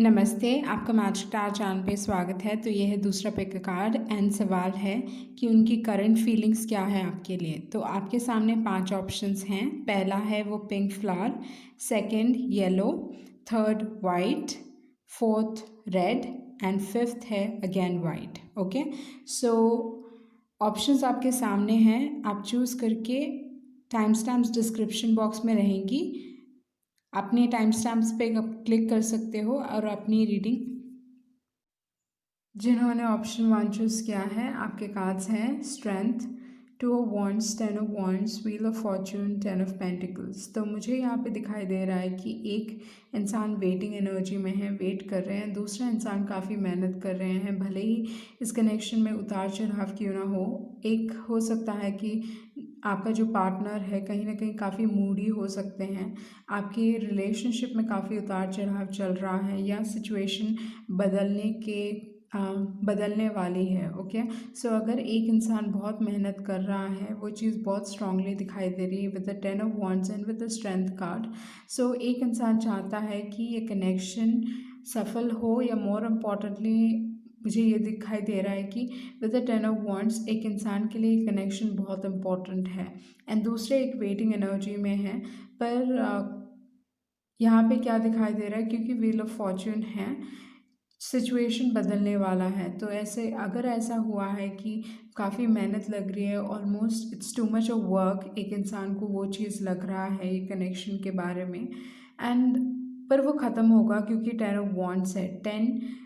नमस्ते, आपका magic star channel पे स्वागत है। तो ये है दूसरा पिक कार्ड एंड सवाल है कि उनकी करंट फीलिंग्स क्या है आपके लिए। तो आपके सामने 5 ऑप्शंस हैं। पहला है वो pink flower, second yellow, third white, fourth red and fifth है again white. Okay, so options आपके सामने हैं, आप चूज़ करके टाइम स्टैम्प्स डिस्क्रिप्शन बॉक्स में रहेंगी, अपने टाइम स्टैम्प्स पे क्लिक कर सकते हो और अपनी रीडिंग। जिन्होंने ऑप्शन 1 चूज़ किया है, आपके कार्ड्स हैं strength, 2 of wands, 10 of wands, wheel of Fortune, 10 of pentacles. तो मुझे यहाँ पे दिखाई दे रहा है कि एक इंसान वेटिंग एनर्जी में है, वेट कर रहे हैं, दूसरा इंसान काफ़ी मेहनत कर रहे हैं, भले ही इस कनेक्शन में उतार चढ़ाव क्यों ना हो। एक हो सकता है कि आपका जो पार्टनर है कहीं ना कहीं काफ़ी मूडी हो सकते हैं, आपके रिलेशनशिप में काफ़ी उतार चढ़ाव चल रहा है या सिचुएशन बदलने वाली है। ओके, सो अगर एक इंसान बहुत मेहनत कर रहा है, वो चीज़ बहुत स्ट्रांगली दिखाई दे रही है with the 10 of wands and with the strength card. So एक इंसान चाहता है कि ये कनेक्शन सफल हो, या मोर इम्पॉर्टेंटली मुझे ये दिखाई दे रहा है कि विद द 10 ऑफ वॉन्ड्स एक इंसान के लिए कनेक्शन बहुत इम्पॉर्टेंट है एंड दूसरे एक वेटिंग एनर्जी में है। पर यहाँ पे क्या दिखाई दे रहा है, क्योंकि व्हील ऑफ फॉर्च्यून है, सिचुएशन बदलने वाला है। तो ऐसे अगर ऐसा हुआ है कि काफ़ी मेहनत लग रही है, almost it's too much of work, एक इंसान को वो चीज़ लग रहा है ये कनेक्शन के बारे में, एंड पर वो ख़त्म होगा क्योंकि 10 ऑफ वॉन्ड्स है। 10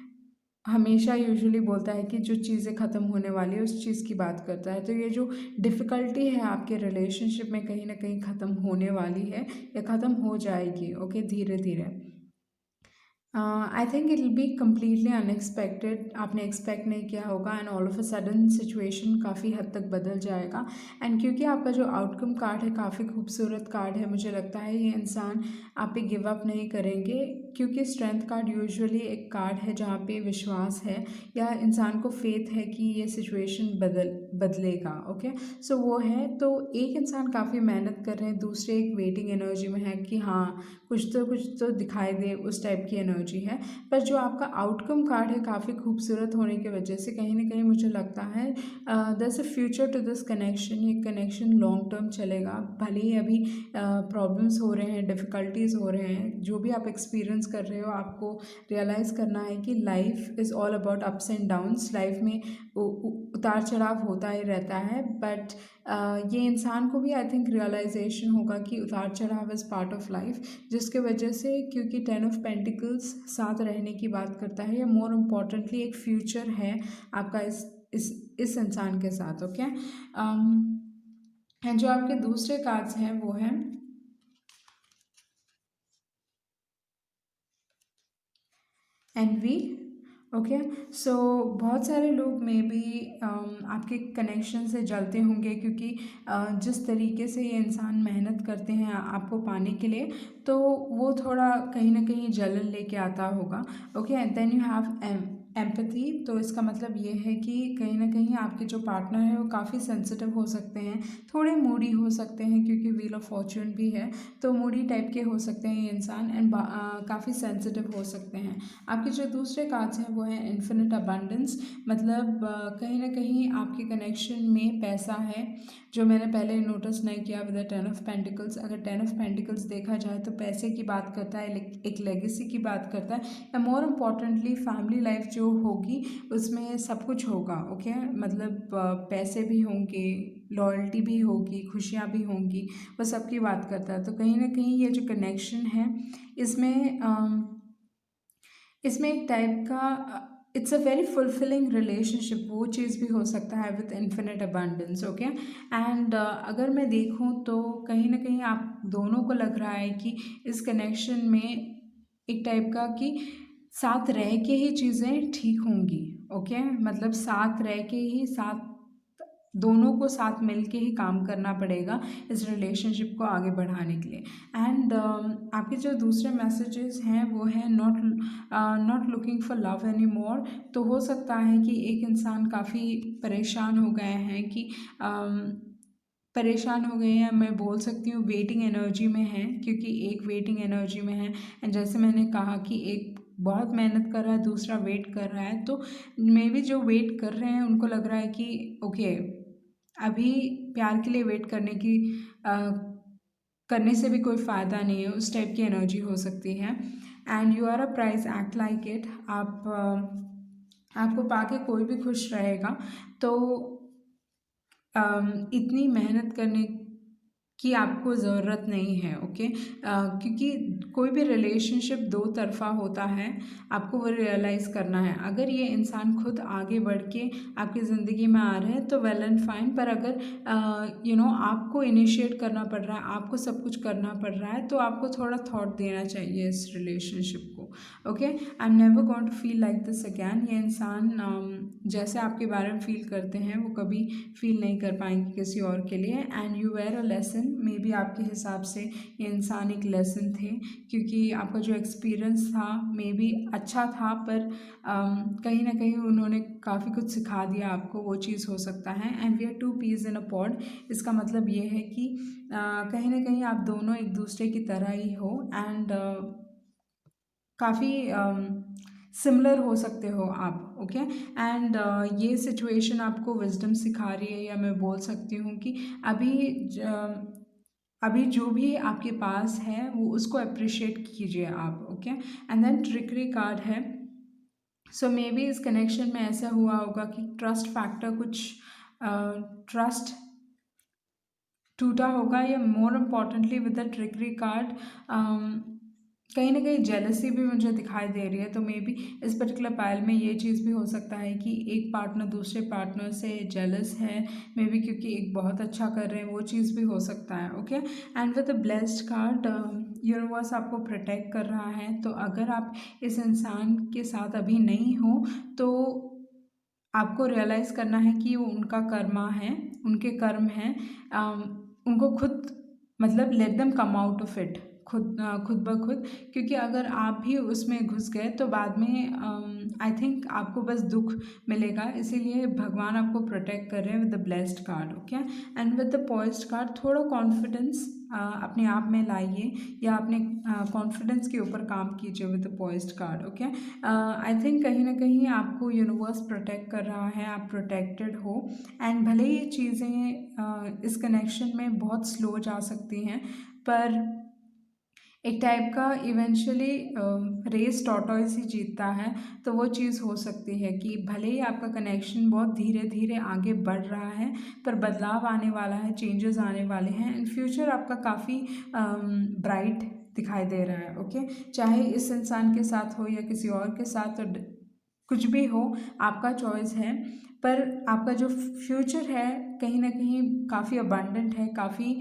हमेशा यूजुअली बोलता है कि जो चीज़ें ख़त्म होने वाली है उस चीज़ की बात करता है। तो ये जो डिफ़िकल्टी है आपके रिलेशनशिप में कहीं ना कहीं ख़त्म होने वाली है या ख़त्म हो जाएगी। ओके, धीरे धीरे। I think it will be completely unexpected, आपने एक्सपेक्ट नहीं किया होगा and all of a sudden situation काफ़ी हद तक बदल जाएगा। एंड क्योंकि आपका जो आउटकम कार्ड है काफ़ी खूबसूरत कार्ड है, मुझे लगता है ये इंसान आप पे गिव अप नहीं करेंगे, क्योंकि स्ट्रेंथ कार्ड यूजुअली एक कार्ड है जहाँ पे विश्वास है या इंसान को फेथ है कि ये सिचुएशन बदलेगा। ओके, सो वो है। तो एक इंसान काफ़ी मेहनत कर रहे हैं, दूसरे एक वेटिंग एनर्जी में है कि हाँ कुछ तो दिखाई दे, उस टाइप की एनर्जी है। पर जो आपका आउटकम कार्ड है काफ़ी खूबसूरत होने की वजह से कहीं ना कहीं मुझे लगता है there is a future to this connection. ये कनेक्शन लॉन्ग टर्म चलेगा, भले ही अभी प्रॉब्लम्स हो रहे हैं, डिफ़िकल्टीज़ हो रहे हैं, जो भी आप एक्सपीरियंस कर रहे हो, आपको रियलाइज़ करना है कि life is all about ups and downs. Life में उतार चढ़ाव होता ही रहता है, बट ये इंसान को भी आई थिंक रियलाइजेशन होगा कि उतार चढ़ाव इज़ पार्ट ऑफ लाइफ, जिसके वजह से, क्योंकि 10 ऑफ पेंटिकल्स साथ रहने की बात करता है, या मोर इम्पॉर्टेंटली एक फ्यूचर है आपका इस इंसान के साथ। ओके, एंड जो आपके दूसरे कार्ड्स हैं वो हैं एनवी। ओके, सो बहुत सारे लोग में भी आपके कनेक्शन से जलते होंगे, क्योंकि जिस तरीके से ये इंसान मेहनत करते हैं आपको पाने के लिए, तो वो थोड़ा कहीं ना कहीं जलन लेके आता होगा। Okay, and then you have empathy. तो इसका मतलब ये है कि कहीं ना कहीं आपके जो पार्टनर है वो काफ़ी सेंसिटिव हो सकते हैं, थोड़े मूडी हो सकते हैं, क्योंकि व्हील ऑफ फॉर्च्यून भी है, तो मूडी टाइप के हो सकते हैं ये इंसान, एंड काफ़ी सेंसिटिव हो सकते हैं। आपके जो दूसरे कार्ड्स हैं वो हैं इन्फिनिट अबंडेंस, मतलब कहीं ना कहीं आपके कनेक्शन में पैसा है, जो मैंने पहले नोटिस नहीं किया विद द 10 ऑफ पेंटिकल्स। अगर 10 ऑफ पेंटिकल्स देखा जाए तो पैसे की बात करता है, एक लेगेसी की बात करता है, या मोर इम्पॉर्टेंटली फैमिली लाइफ जो होगी उसमें सब कुछ होगा। ओके, मतलब पैसे भी होंगे, लॉयल्टी भी होगी, खुशियाँ भी होंगी, वो सब की बात करता है। तो कहीं ना कहीं ये जो कनेक्शन है इसमें इसमें एक टाइप का it's a very fulfilling relationship, वो चीज़ भी हो सकता है with infinite abundance. Okay, and अगर मैं देखूँ तो कहीं ना कहीं आप दोनों को लग रहा है कि इस कनेक्शन में एक टाइप का कि साथ रह के ही चीज़ें ठीक होंगी। ओके, मतलब साथ रह के ही, साथ दोनों को साथ मिल के ही काम करना पड़ेगा इस रिलेशनशिप को आगे बढ़ाने के लिए। एंड आपके जो दूसरे मैसेजेस हैं वो हैं not looking for love any more. तो हो सकता है कि एक इंसान काफ़ी परेशान हो गए हैं कि परेशान हो गए हैं, मैं बोल सकती हूँ वेटिंग एनर्जी में है, क्योंकि एक वेटिंग एनर्जी में है। एंड जैसे मैंने कहा कि एक बहुत मेहनत कर रहा है, दूसरा वेट कर रहा है, तो मे बी जो वेट कर रहे हैं उनको लग रहा है कि ओके, अभी प्यार के लिए वेट करने से भी कोई फ़ायदा नहीं है, उस टाइप की एनर्जी हो सकती है। And you are a price, act like it. आपको पाके कोई भी खुश रहेगा। तो इतनी मेहनत करने की आपको ज़रूरत नहीं है, ओके। क्योंकि कोई भी रिलेशनशिप दो तरफ़ा होता है, आपको वो रियलाइज़ करना है। अगर ये इंसान खुद आगे बढ़ के आपकी ज़िंदगी में आ रहे हैं तो वेल एंड फाइन, पर अगर आपको इनिशिएट करना पड़ रहा है, आपको सब कुछ करना पड़ रहा है, तो आपको थोड़ा थॉट देना चाहिए इस रिलेशनशिप को, okay. I am never going to feel like this again. ये इंसान जैसे आपके बारे में फील करते हैं वो कभी फील नहीं कर पाएंगे किसी और के लिए। And you were a lesson, maybe आपके हिसाब से ये इंसान एक लेसन थे, क्योंकि आपका जो एक्सपीरियंस था मे बी अच्छा था, पर कहीं ना कहीं उन्होंने काफ़ी कुछ सिखा दिया आपको, वो चीज़ हो सकता है। And we are two peas in a pod, इसका मतलब ये है कि कहीं ना कहीं आप दोनों एक दूसरे की तरह ही हो, एंड काफ़ी सिमिलर हो सकते हो आप, ओके। एंड ये सिचुएशन आपको विजडम सिखा रही है, या मैं बोल सकती हूँ कि अभी जो भी आपके पास है वो उसको अप्रिशिएट कीजिए आप, okay. And then trickery card है। सो मे बी इस कनेक्शन में ऐसा हुआ होगा कि ट्रस्ट फैक्टर कुछ ट्रस्ट टूटा होगा, या more importantly with the trickery card कहीं ना कहीं जेलसी भी मुझे दिखाई दे रही है। तो मे बी इस पर्टिकुलर पायल में ये चीज़ भी हो सकता है कि एक पार्टनर दूसरे पार्टनर से जेलस है, मे बी क्योंकि एक बहुत अच्छा कर रहे हैं, वो चीज़ भी हो सकता है, okay. And with the blessed card, universe आपको प्रोटेक्ट कर रहा है। तो अगर आप इस इंसान के साथ अभी नहीं हो तो आपको रियलाइज़ करना है कि वो उनका कर्मा है, उनके कर्म हैं। उनको खुद, मतलब let them come out of it, खुद ब खुद। क्योंकि अगर आप भी उसमें घुस गए तो बाद में आई थिंक आपको बस दुख मिलेगा। इसीलिए भगवान आपको प्रोटेक्ट कर रहे हैं with the blessed card, okay. And with the poised card, थोड़ा कॉन्फिडेंस अपने आप में लाइए, या अपने कॉन्फिडेंस के ऊपर काम कीजिए with the poised card, okay. I think कहीं ना कहीं आपको यूनिवर्स प्रोटेक्ट कर रहा है, आप प्रोटेक्टेड हो। एंड भले ही ये चीज़ें इस कनेक्शन में बहुत स्लो जा सकती हैं, पर एक टाइप का इवेंचुअली रेस टॉर्टोइस ही जीतता है। तो वो चीज़ हो सकती है कि भले ही आपका कनेक्शन बहुत धीरे धीरे आगे बढ़ रहा है, पर बदलाव आने वाला है, चेंजेस आने वाले हैं। इन फ्यूचर आपका काफ़ी ब्राइट दिखाई दे रहा है, ओके। चाहे इस इंसान के साथ हो या किसी और के साथ, तो कुछ भी हो, आपका चॉइस है। पर आपका जो फ्यूचर है कहीं ना कहीं काफ़ी अबंडेंट है, काफ़ी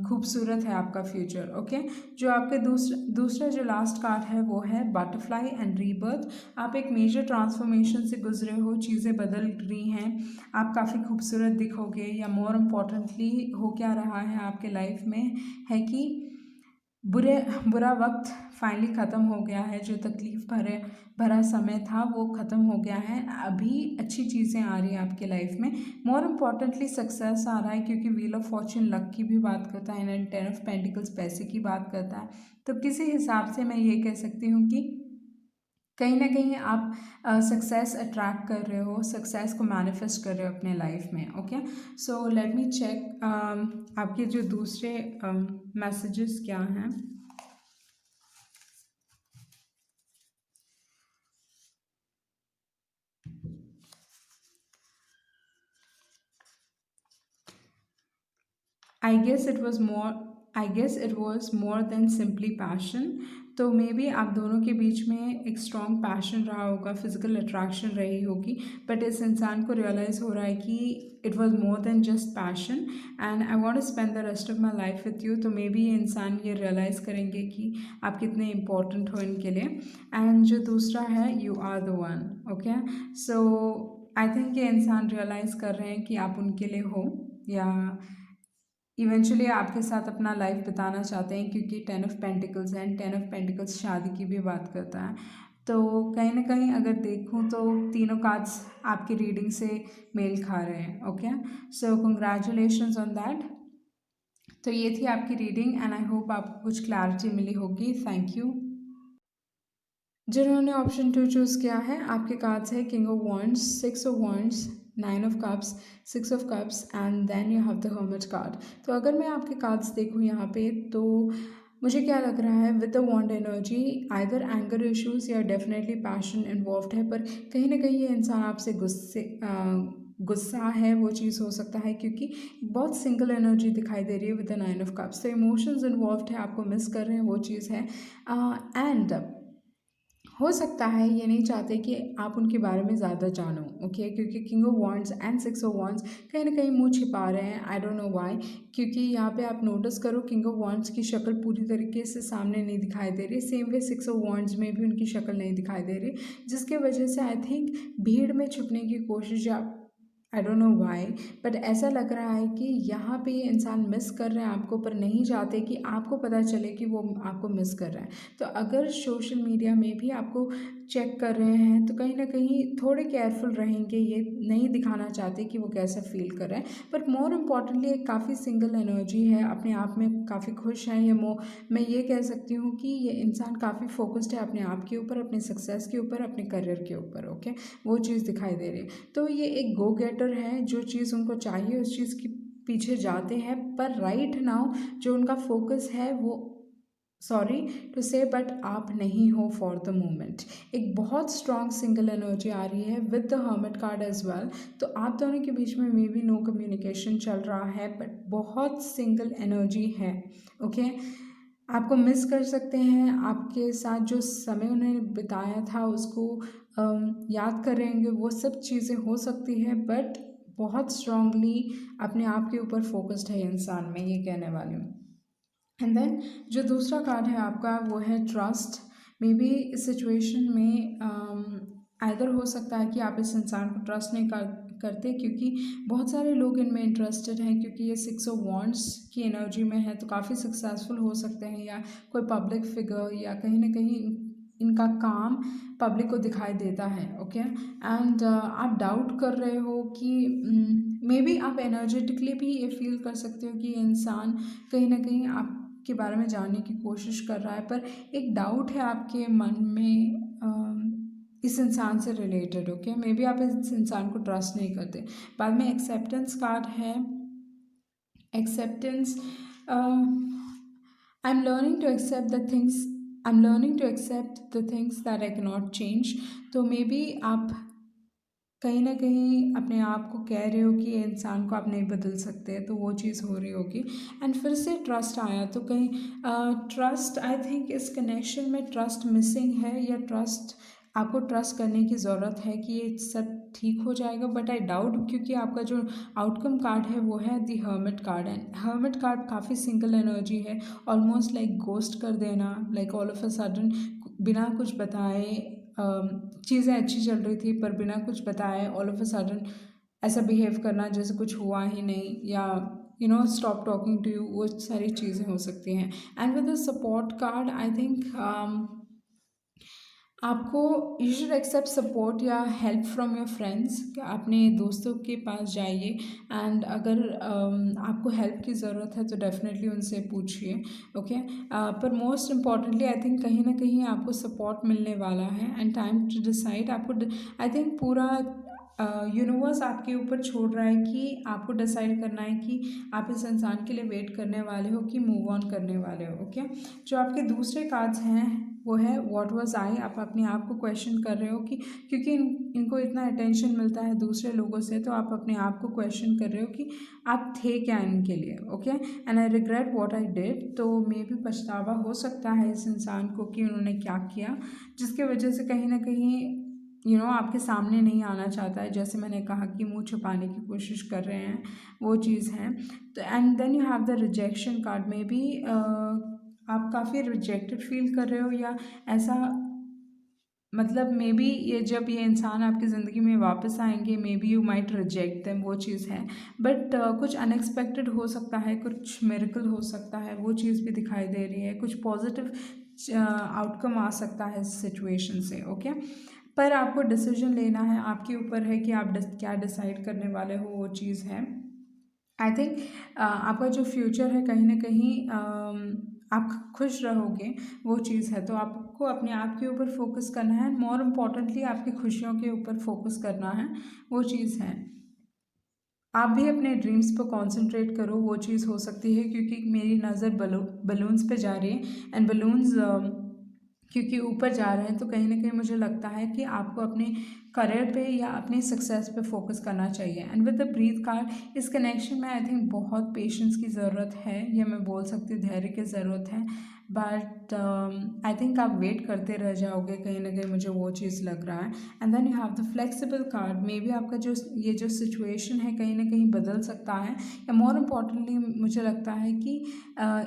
खूबसूरत है आपका फ्यूचर, ओके। जो आपके दूसरा जो लास्ट कार्ड है वो है बटरफ्लाई एंड रीबर्थ। आप एक मेजर ट्रांसफॉर्मेशन से गुजरे हो, चीज़ें बदल रही हैं, आप काफ़ी खूबसूरत दिखोगे। या मोर इम्पॉर्टेंटली हो क्या रहा है आपके लाइफ में है कि बुरा वक्त फाइनली ख़त्म हो गया है। जो तकलीफ़ भरा समय था वो ख़त्म हो गया है। अभी अच्छी चीज़ें आ रही हैं आपके लाइफ में। मोर इम्पॉर्टेंटली सक्सेस आ रहा है, क्योंकि व्हील ऑफ फॉर्चून लक की भी बात करता है, एंड 10 ऑफ पेंटिकल्स पैसे की बात करता है। तो किसी हिसाब से मैं ये कह सकती हूँ कि कहीं ना कहीं आप सक्सेस अट्रैक्ट कर रहे हो, सक्सेस को मैनिफेस्ट कर रहे हो अपने लाइफ में, okay. So let me check आपके जो दूसरे मैसेजेस क्या हैं। I guess it was more I guess it was more than simply passion. तो मे बी आप दोनों के बीच में एक स्ट्रॉन्ग पैशन रहा होगा, फिजिकल अट्रैक्शन रही होगी, बट इस इंसान को रियलाइज़ हो रहा है कि it was more than just passion, and I want to spend the rest of my life with you. तो मे बी ये इंसान ये रियलाइज़ करेंगे कि आप कितने इंपॉर्टेंट हो इनके लिए। एंड जो दूसरा है, you are the one, okay. So I think ये इंसान रियलाइज़ कर रहे हैं कि आप उनके लिए हो, या इवेंचुअली आपके साथ अपना लाइफ बिताना चाहते हैं, क्योंकि 10 ऑफ पेंटिकल्स है, 10 ऑफ पेंटिकल्स शादी की भी बात करता है। तो कहीं ना कहीं अगर देखूं तो तीनों कार्ड्स आपकी रीडिंग से मेल खा रहे हैं, okay. So congratulations on that. तो ये थी आपकी रीडिंग, एंड आई होप आपको कुछ क्लैरिटी मिली होगी। Thank you. जिन्होंने ऑप्शन 2 चूज़ किया है, आपके कार्ड्स है king of wands, 6 of wands, 9 of cups, 6 of cups and then you have the hermit card. तो अगर मैं आपके कार्ड्स देखूँ यहाँ पे, तो मुझे क्या लग रहा है, with the wand energy either anger issues या डेफिनेटली पैशन इन्वॉल्व्ड है, पर कहीं ना कहीं ये इंसान आपसे गुस्सा है, वो चीज़ हो सकता है, क्योंकि बहुत सिंगल एनर्जी दिखाई दे रही है विद द 9 ऑफ कप्स। तो इमोशंस इन्वॉल्व्ड है, आपको मिस कर रहे हैं, वो चीज़ है। एंड हो सकता है ये नहीं चाहते कि आप उनके बारे में ज़्यादा जानो, ओके, क्योंकि king of wands and 6 of wands कहीं ना कहीं मुंह छिपा रहे हैं। आई डोंट नो व्हाई, क्योंकि यहाँ पे आप नोटिस करो, किंग ऑफ वॉन्ड्स की शक्ल पूरी तरीके से सामने नहीं दिखाई दे रही, सेम वे 6 ऑफ वॉन्ड्स में भी उनकी शक्ल नहीं दिखाई दे रही, जिसके वजह से आई थिंक भीड़ में छुपने की कोशिश, या आई डोंट नो व्हाई, बट ऐसा लग रहा है कि यहाँ पे ये इंसान मिस कर रहे हैं आपको, पर नहीं चाहते कि आपको पता चले कि वो आपको मिस कर रहा है। तो अगर सोशल मीडिया में भी आपको चेक कर रहे हैं, तो कहीं ना कहीं थोड़े केयरफुल रहेंगे, ये नहीं दिखाना चाहते कि वो कैसा फील कर रहे हैं। बट मोर इम्पॉर्टेंटली एक काफ़ी सिंगल एनर्जी है, अपने आप में काफ़ी खुश हैं ये। मैं ये कह सकती हूँ कि ये इंसान काफ़ी फोकस्ड है अपने आप के ऊपर, अपने सक्सेस के ऊपर, अपने करियर के ऊपर, ओके, वो चीज़ दिखाई दे रही है। तो ये एक गो गेटर है, जो चीज़ उनको चाहिए उस चीज़ के पीछे जाते हैं, पर राइट नाउ जो उनका फोकस है वो, सॉरी टू से, बट आप नहीं हो फॉर द मोमेंट। एक बहुत स्ट्रॉन्ग सिंगल एनर्जी आ रही है with the hermit card as well. तो आप दोनों के बीच में मे बी नो कम्युनिकेशन चल रहा है, बट बहुत सिंगल एनर्जी है, ओके। आपको मिस कर सकते हैं, आपके साथ जो समय उन्होंने बिताया था उसको याद करेंगे, वो सब चीज़ें हो सकती है, बट बहुत स्ट्रांगली अपने आप के ऊपर फोकस्ड है इंसान, में ये कहने वाली हूँ। एंड देन जो दूसरा कार्ड है आपका, वो है ट्रस्ट। मे बी इस सिचुएशन में आइदर हो सकता है कि आप इस इंसान को ट्रस्ट नहीं करते, क्योंकि बहुत सारे लोग इनमें इंटरेस्टेड हैं, क्योंकि ये 6 ऑफ वॉन्ड्स की एनर्जी में है, तो काफ़ी सक्सेसफुल हो सकते हैं, या कोई पब्लिक फिगर, या कहीं ना कहीं इनका काम पब्लिक को दिखाई देता है, ओके। एंड आप डाउट कर रहे हो कि मे बी आप एनर्जेटिकली भी ये फील कर सकते हो कि ये इंसान कहीं ना कहीं आपके बारे में जानने की कोशिश कर रहा है, पर एक डाउट है आपके मन में इस इंसान से रिलेटेड, ओके। मे बी आप इस इंसान को ट्रस्ट नहीं करते। बाद में एक्सेप्टेंस कार्ड है। Acceptance, I am learning to accept the things, I am learning to accept the things that I can not change. तो मे बी आप कहीं ना कहीं अपने आप को कह रहे हो कि ये इंसान को आप नहीं बदल सकते, तो वो चीज़ हो रही होगी। एंड फिर से ट्रस्ट आया, तो कहीं ट्रस्ट, आई थिंक इस कनेक्शन में ट्रस्ट मिसिंग है, या ट्रस्ट, आपको ट्रस्ट करने की ज़रूरत है कि ये सब ठीक हो जाएगा, बट आई डाउट, क्योंकि आपका जो आउटकम कार्ड है वो है the hermit card. And hermit card काफ़ी सिंगल एनर्जी है, ऑलमोस्ट लाइक गोस्ट कर देना, like all of a sudden, बिना कुछ बताए चीज़ें अच्छी चल रही थी, पर बिना कुछ बताए ऑल ऑफ अ सडन ऐसा बिहेव करना जैसे कुछ हुआ ही नहीं, या स्टॉप टॉकिंग टू यू, वो सारी चीज़ें हो सकती हैं। And with the support card, I think आपको, यू शुड एक्सेप्ट सपोर्ट या हेल्प फ्रॉम योर फ्रेंड्स, अपने दोस्तों के पास जाइए, एंड अगर आपको हेल्प की ज़रूरत है तो डेफिनेटली उनसे पूछिए, ओके। पर मोस्ट इम्पॉर्टेंटली आई थिंक कहीं ना कहीं आपको सपोर्ट मिलने वाला है, एंड टाइम टू डिसाइड। आपको आई थिंक पूरा यूनिवर्स आपके ऊपर छोड़ रहा है कि आपको डिसाइड करना है कि आप इस इंसान के लिए वेट करने वाले हो कि मूव ऑन करने वाले हो, ओके। जो आपके दूसरे कार्ड्स हैं वो है व्हाट वाज आई। आप अपने आप को क्वेश्चन कर रहे हो कि, क्योंकि इनको इतना अटेंशन मिलता है दूसरे लोगों से, तो आप अपने आप को क्वेश्चन कर रहे हो कि आप थे क्या इनके लिए, okay. And I regret what I did. तो मे भी पछतावा हो सकता है इस इंसान को कि उन्होंने क्या किया, जिसके वजह से कहीं ना कहीं आपके सामने नहीं आना चाहता है, जैसे मैंने कहा कि मुंह छुपाने की कोशिश कर रहे हैं, वो चीज़ है। तो and then you have the rejection card में भी आप काफ़ी रिजेक्टेड फील कर रहे हो, या ऐसा, मतलब मे बी ये जब ये इंसान आपकी ज़िंदगी में वापस आएंगे, may be you might reject them, वो चीज़ है। बट कुछ अनएक्सपेक्टेड हो सकता है, कुछ मिरेकल हो सकता है, वो चीज़ भी दिखाई दे रही है, कुछ पॉजिटिव आउटकम आ सकता है इस सिचुएशन से, ओके। पर आपको डिसीजन लेना है, आपके ऊपर है कि आप क्या डिसाइड करने वाले हो, वो चीज़ है। आई थिंक आपका जो फ्यूचर है कहीं ना कहीं आप खुश रहोगे, वो चीज़ है। तो आप आपको अपने आप के ऊपर फोकस करना है, मोर इम्पॉर्टेंटली आपकी खुशियों के ऊपर फोकस करना है, वो चीज़ है। आप भी अपने ड्रीम्स पर कॉन्सेंट्रेट करो, वो चीज़ हो सकती है, क्योंकि मेरी नज़र बलून्स पे जा रही है एंड बलून्स क्योंकि ऊपर जा रहे हैं, तो कहीं ना कहीं मुझे लगता है कि आपको अपने करियर पे या अपनी सक्सेस पे फोकस करना चाहिए। And with the breath card, इस कनेक्शन में आई थिंक बहुत पेशेंस की ज़रूरत है, या मैं बोल सकती हूँ धैर्य की ज़रूरत है, बट आई थिंक आप वेट करते रह जाओगे कहीं ना कहीं, मुझे वो चीज़ लग रहा है। And then you have the flexible card, maybe आपका जो सिचुएशन है कहीं ना कहीं बदल सकता है, या मोर इम्पॉर्टेंटली मुझे लगता है कि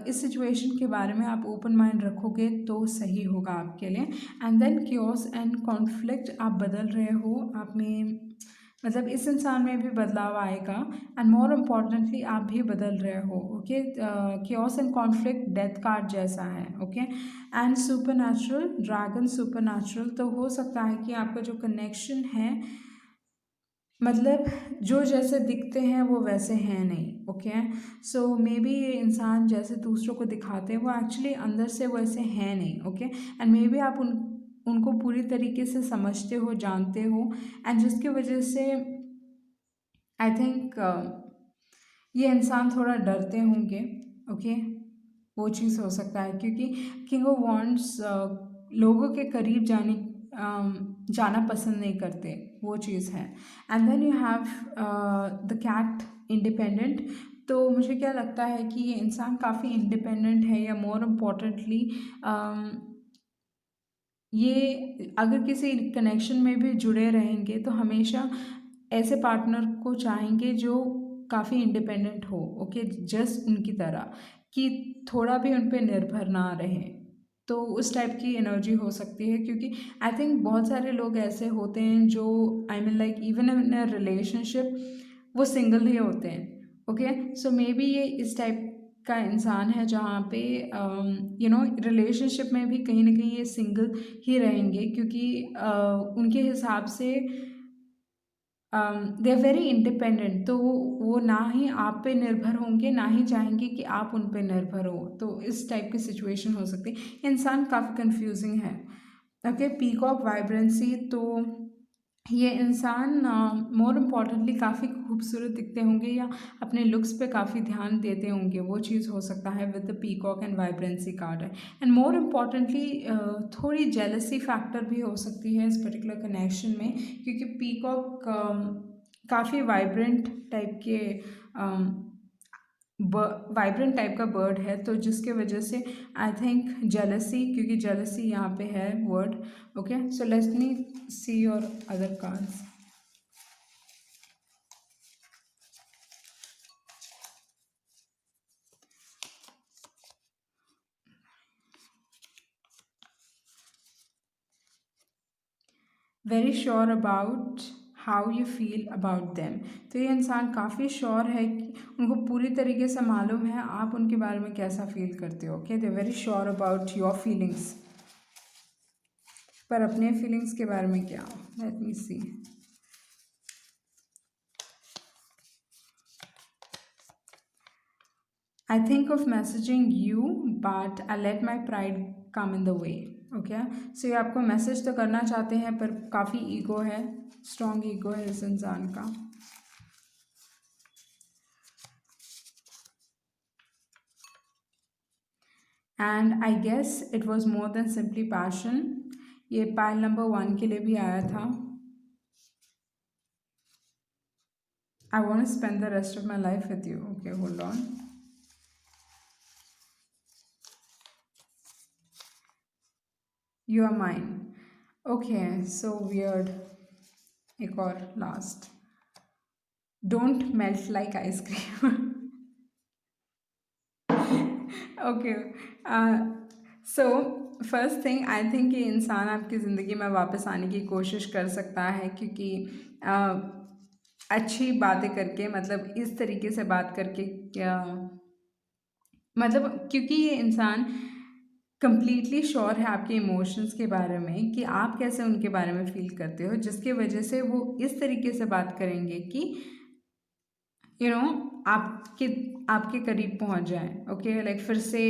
इस सिचुएशन के बारे में आप ओपन माइंड रखोगे तो सही होगा आपके लिए। And then chaos and conflict, आप बदल रहे हो, आप में मतलब इस इंसान में भी बदलाव आएगा, एंड मोर इम्पॉर्टेंटली आप भी बदल रहे हो। Okay, chaos and conflict death card जैसा है। Okay, and super natural dragon, super natural, तो हो सकता है कि आपका जो कनेक्शन है, मतलब जो जैसे दिखते हैं वो वैसे हैं नहीं। ओके, सो मे बी ये इंसान जैसे दूसरों को दिखाते हैं वो एक्चुअली अंदर से वैसे हैं नहीं। ओके, एंड मे बी आप उनको पूरी तरीके से समझते हो, जानते हो, एंड जिसकी वजह से आई थिंक ये इंसान थोड़ा डरते होंगे। ओके, वो चीज़ हो सकता है, क्योंकि किंग ऑफ वॉन्ड्स लोगों के करीब जाना पसंद नहीं करते, वो चीज़ है। And then you have the cat, independent, तो मुझे क्या लगता है कि ये इंसान काफ़ी इंडिपेंडेंट है, या मोर इम्पोर्टेंटली ये अगर किसी कनेक्शन में भी जुड़े रहेंगे तो हमेशा ऐसे पार्टनर को चाहेंगे जो काफ़ी इंडिपेंडेंट हो। ओके, जस्ट उनकी तरह, कि थोड़ा भी उन पे निर्भर ना रहे, तो उस टाइप की एनर्जी हो सकती है। क्योंकि आई थिंक बहुत सारे लोग ऐसे होते हैं जो I mean like even in a relationship वो सिंगल ही होते हैं। ओके, सो मे बी ये इस टाइप का इंसान है जहाँ पे रिलेशनशिप में भी कहीं ना कहीं ये सिंगल ही रहेंगे, क्योंकि उनके हिसाब से दे आर वेरी इंडिपेंडेंट, तो वो ना ही आप पे निर्भर होंगे, ना ही चाहेंगे कि आप उन पे निर्भर हो, तो इस टाइप की सिचुएशन हो सकती है। इंसान काफ़ी कंफ्यूजिंग है। ओके, पीकॉक वाइब्रेंसी, तो ये इंसान मोर इम्पॉर्टेंटली काफ़ी खूबसूरत दिखते होंगे, या अपने लुक्स पे काफ़ी ध्यान देते होंगे, वो चीज़ हो सकता है with the peacock and vibrancy card है। एंड मोर इम्पॉर्टेंटली थोड़ी जेलसी फैक्टर भी हो सकती है इस पर्टिकुलर कनेक्शन में, क्योंकि पीकॉक काफ़ी वाइब्रेंट टाइप का बर्ड है, तो जिसके वजह से आई थिंक जेलसी, क्योंकि जेलसी यहाँ पे है word. Okay, so let's me see your other cards. Very sure about how you feel about them, तो ये इंसान काफ़ी श्योर है कि उनको पूरी तरीके से मालूम है आप उनके बारे में कैसा फील करते हो। Okay, they very sure about your feelings, पर अपने फीलिंग्स के बारे में क्या, let me see. I think of messaging you, but I let my pride come in the way. Okay, so ये आपको मैसेज तो करना चाहते हैं, पर काफ़ी ईगो है, स्ट्रॉन्ग ईगो है इस इंसान का। And I guess it was more than simply passion, ये पाइल नंबर 1 के लिए भी आया था। I want to spend the rest of my life with you. Okay, hold on. You are mine. Okay, so weird. एक और last, don't melt like ice cream. Okay, so first thing, I think ये इंसान आपकी ज़िंदगी में वापस आने की कोशिश कर सकता है, क्योंकि अच्छी बातें करके, मतलब इस तरीके से बात करके, क्या मतलब, क्योंकि ये इंसान कंप्लीटली श्योर है आपके इमोशंस के बारे में, कि आप कैसे उनके बारे में फील करते हो, जिसकी वजह से वो इस तरीके से बात करेंगे कि आपके आपके करीब पहुंच जाए। ओके, लाइक फिर से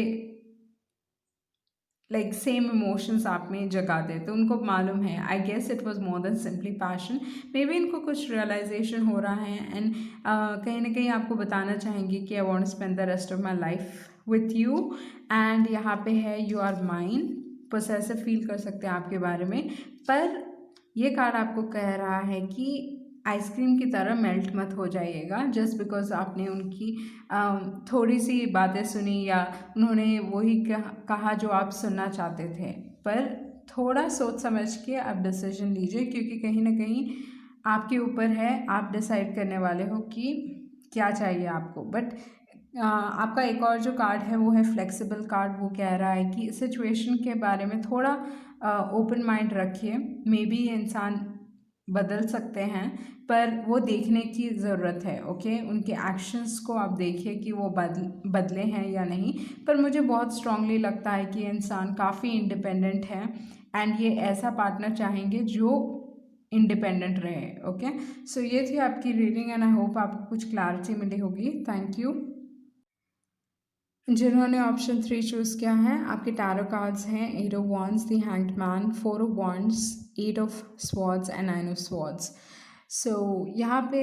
लाइक सेम इमोशंस आप में जगाते, तो उनको मालूम है। I guess it was more than simply passion. Maybe इनको कुछ रियलाइजेशन हो रहा है एंड कहीं ना कहीं आपको बताना चाहेंगे कि I want spend the rest of my life with you. And यहाँ पे है you are mine, possessive feel कर सकते हैं आपके बारे में। पर ये कार्ड आपको कह रहा है कि आइसक्रीम की तरह मेल्ट मत हो जाइएगा जस्ट बिकॉज आपने उनकी थोड़ी सी बातें सुनी या उन्होंने वही कहा जो आप सुनना चाहते थे। पर थोड़ा सोच समझ के आप डिसीजन लीजिए, क्योंकि कहीं ना कहीं आपके ऊपर है, आप डिसाइड करने वाले हो कि क्या चाहिए आपको। बट आपका एक और जो कार्ड है वो है फ्लेक्सिबल कार्ड। वो कह रहा है कि सिचुएशन के बारे में थोड़ा ओपन माइंड रखिए। मे बी ये इंसान बदल सकते हैं, पर वो देखने की ज़रूरत है। ओके, उनके एक्शंस को आप देखिए कि वो बदले हैं या नहीं। पर मुझे बहुत स्ट्रांगली लगता है कि ये इंसान काफ़ी इंडिपेंडेंट है एंड ये ऐसा पार्टनर चाहेंगे जो इंडिपेंडेंट रहे। ओके, सो ये थी आपकी रीडिंग एंड आई होप आपको कुछ क्लैरिटी मिली होगी। Thank you. जिन्होंने ऑप्शन 3 चूज़ किया है, आपके टैरो कार्ड्स हैं 8 of wands, the hanged man, 4 of wands, 8 of swords and 9 of swords. So यहाँ पे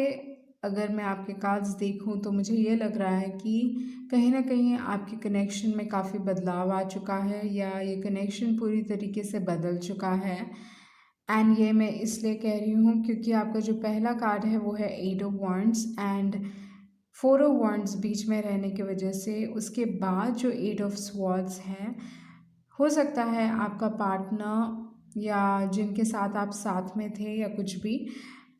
अगर मैं आपके कार्ड्स देखूँ तो मुझे ये लग रहा है कि कहीं ना कहीं आपके कनेक्शन में काफ़ी बदलाव आ चुका है या ये कनेक्शन पूरी तरीके से बदल चुका है। एंड ये मैं इसलिए कह रही हूँ क्योंकि आपका जो पहला कार्ड है वो है 8 of wands and 4 of wands बीच में रहने की वजह से उसके बाद जो 8 ऑफ स्वॉर्ड्स है, हो सकता है आपका पार्टनर या जिनके साथ आप साथ में थे या कुछ भी,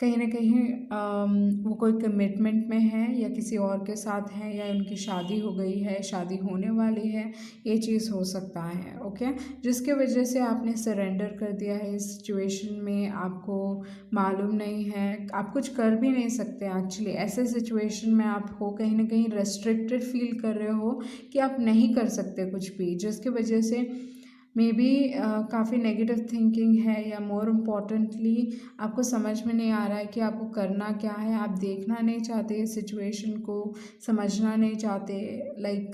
कहीं ना कहीं वो कोई कमिटमेंट में है या किसी और के साथ है या उनकी शादी हो गई है, शादी होने वाली है, ये चीज़ हो सकता है। ओके, जिसके वजह से आपने सरेंडर कर दिया है इस सिचुएशन में, आपको मालूम नहीं है, आप कुछ कर भी नहीं सकते। एक्चुअली ऐसे सिचुएशन में आप हो कहीं ना कहीं रेस्ट्रिक्टेड फील कर रहे हो कि आप नहीं कर सकते कुछ भी, जिसकी वजह से मे बी काफ़ी नेगेटिव थिंकिंग है या मोर इम्पॉर्टेंटली आपको समझ में नहीं आ रहा है कि आपको करना क्या है। आप देखना नहीं चाहते सिचुएशन को, समझना नहीं चाहते, लाइक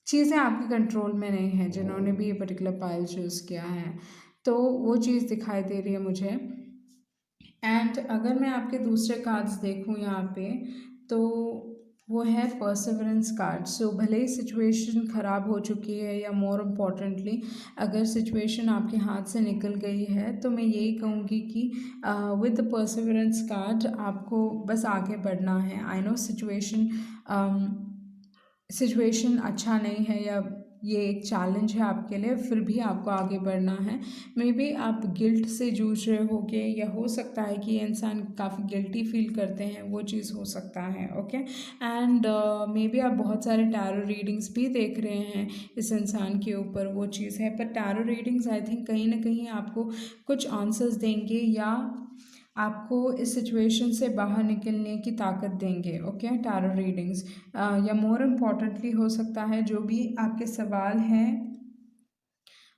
चीज़ें आपके कंट्रोल में नहीं है। जिन्होंने भी ये पर्टिकुलर पाइल चूज़ किया है तो वो चीज़ दिखाई दे रही है मुझे। एंड अगर मैं आपके दूसरे कार्ड्स देखूं यहाँ पे तो वो है परसेवरेंस कार्ड। सो भले ही सिचुएशन ख़राब हो चुकी है या मोर इम्पॉर्टेंटली अगर सिचुएशन आपके हाथ से निकल गई है तो मैं यही कहूँगी कि विद द परसेवरेंस कार्ड आपको बस आगे बढ़ना है। आई नो सिचुएशन अच्छा नहीं है या ये एक चैलेंज है आपके लिए, फिर भी आपको आगे बढ़ना है। मे बी आप गिल्ट से जूझ रहे होगे या हो सकता है कि ये इंसान काफ़ी गिल्टी फील करते हैं, वो चीज़ हो सकता है। ओके, एंड मे बी आप बहुत सारे टैरो रीडिंग्स भी देख रहे हैं इस इंसान के ऊपर, वो चीज़ है। पर टैरो रीडिंग्स आई थिंक कहीं ना कहीं आपको कुछ आंसर्स देंगे या आपको इस सिचुएशन से बाहर निकलने की ताकत देंगे। ओके, टैरो रीडिंग्स या मोर इम्पॉर्टेंटली हो सकता है जो भी आपके सवाल हैं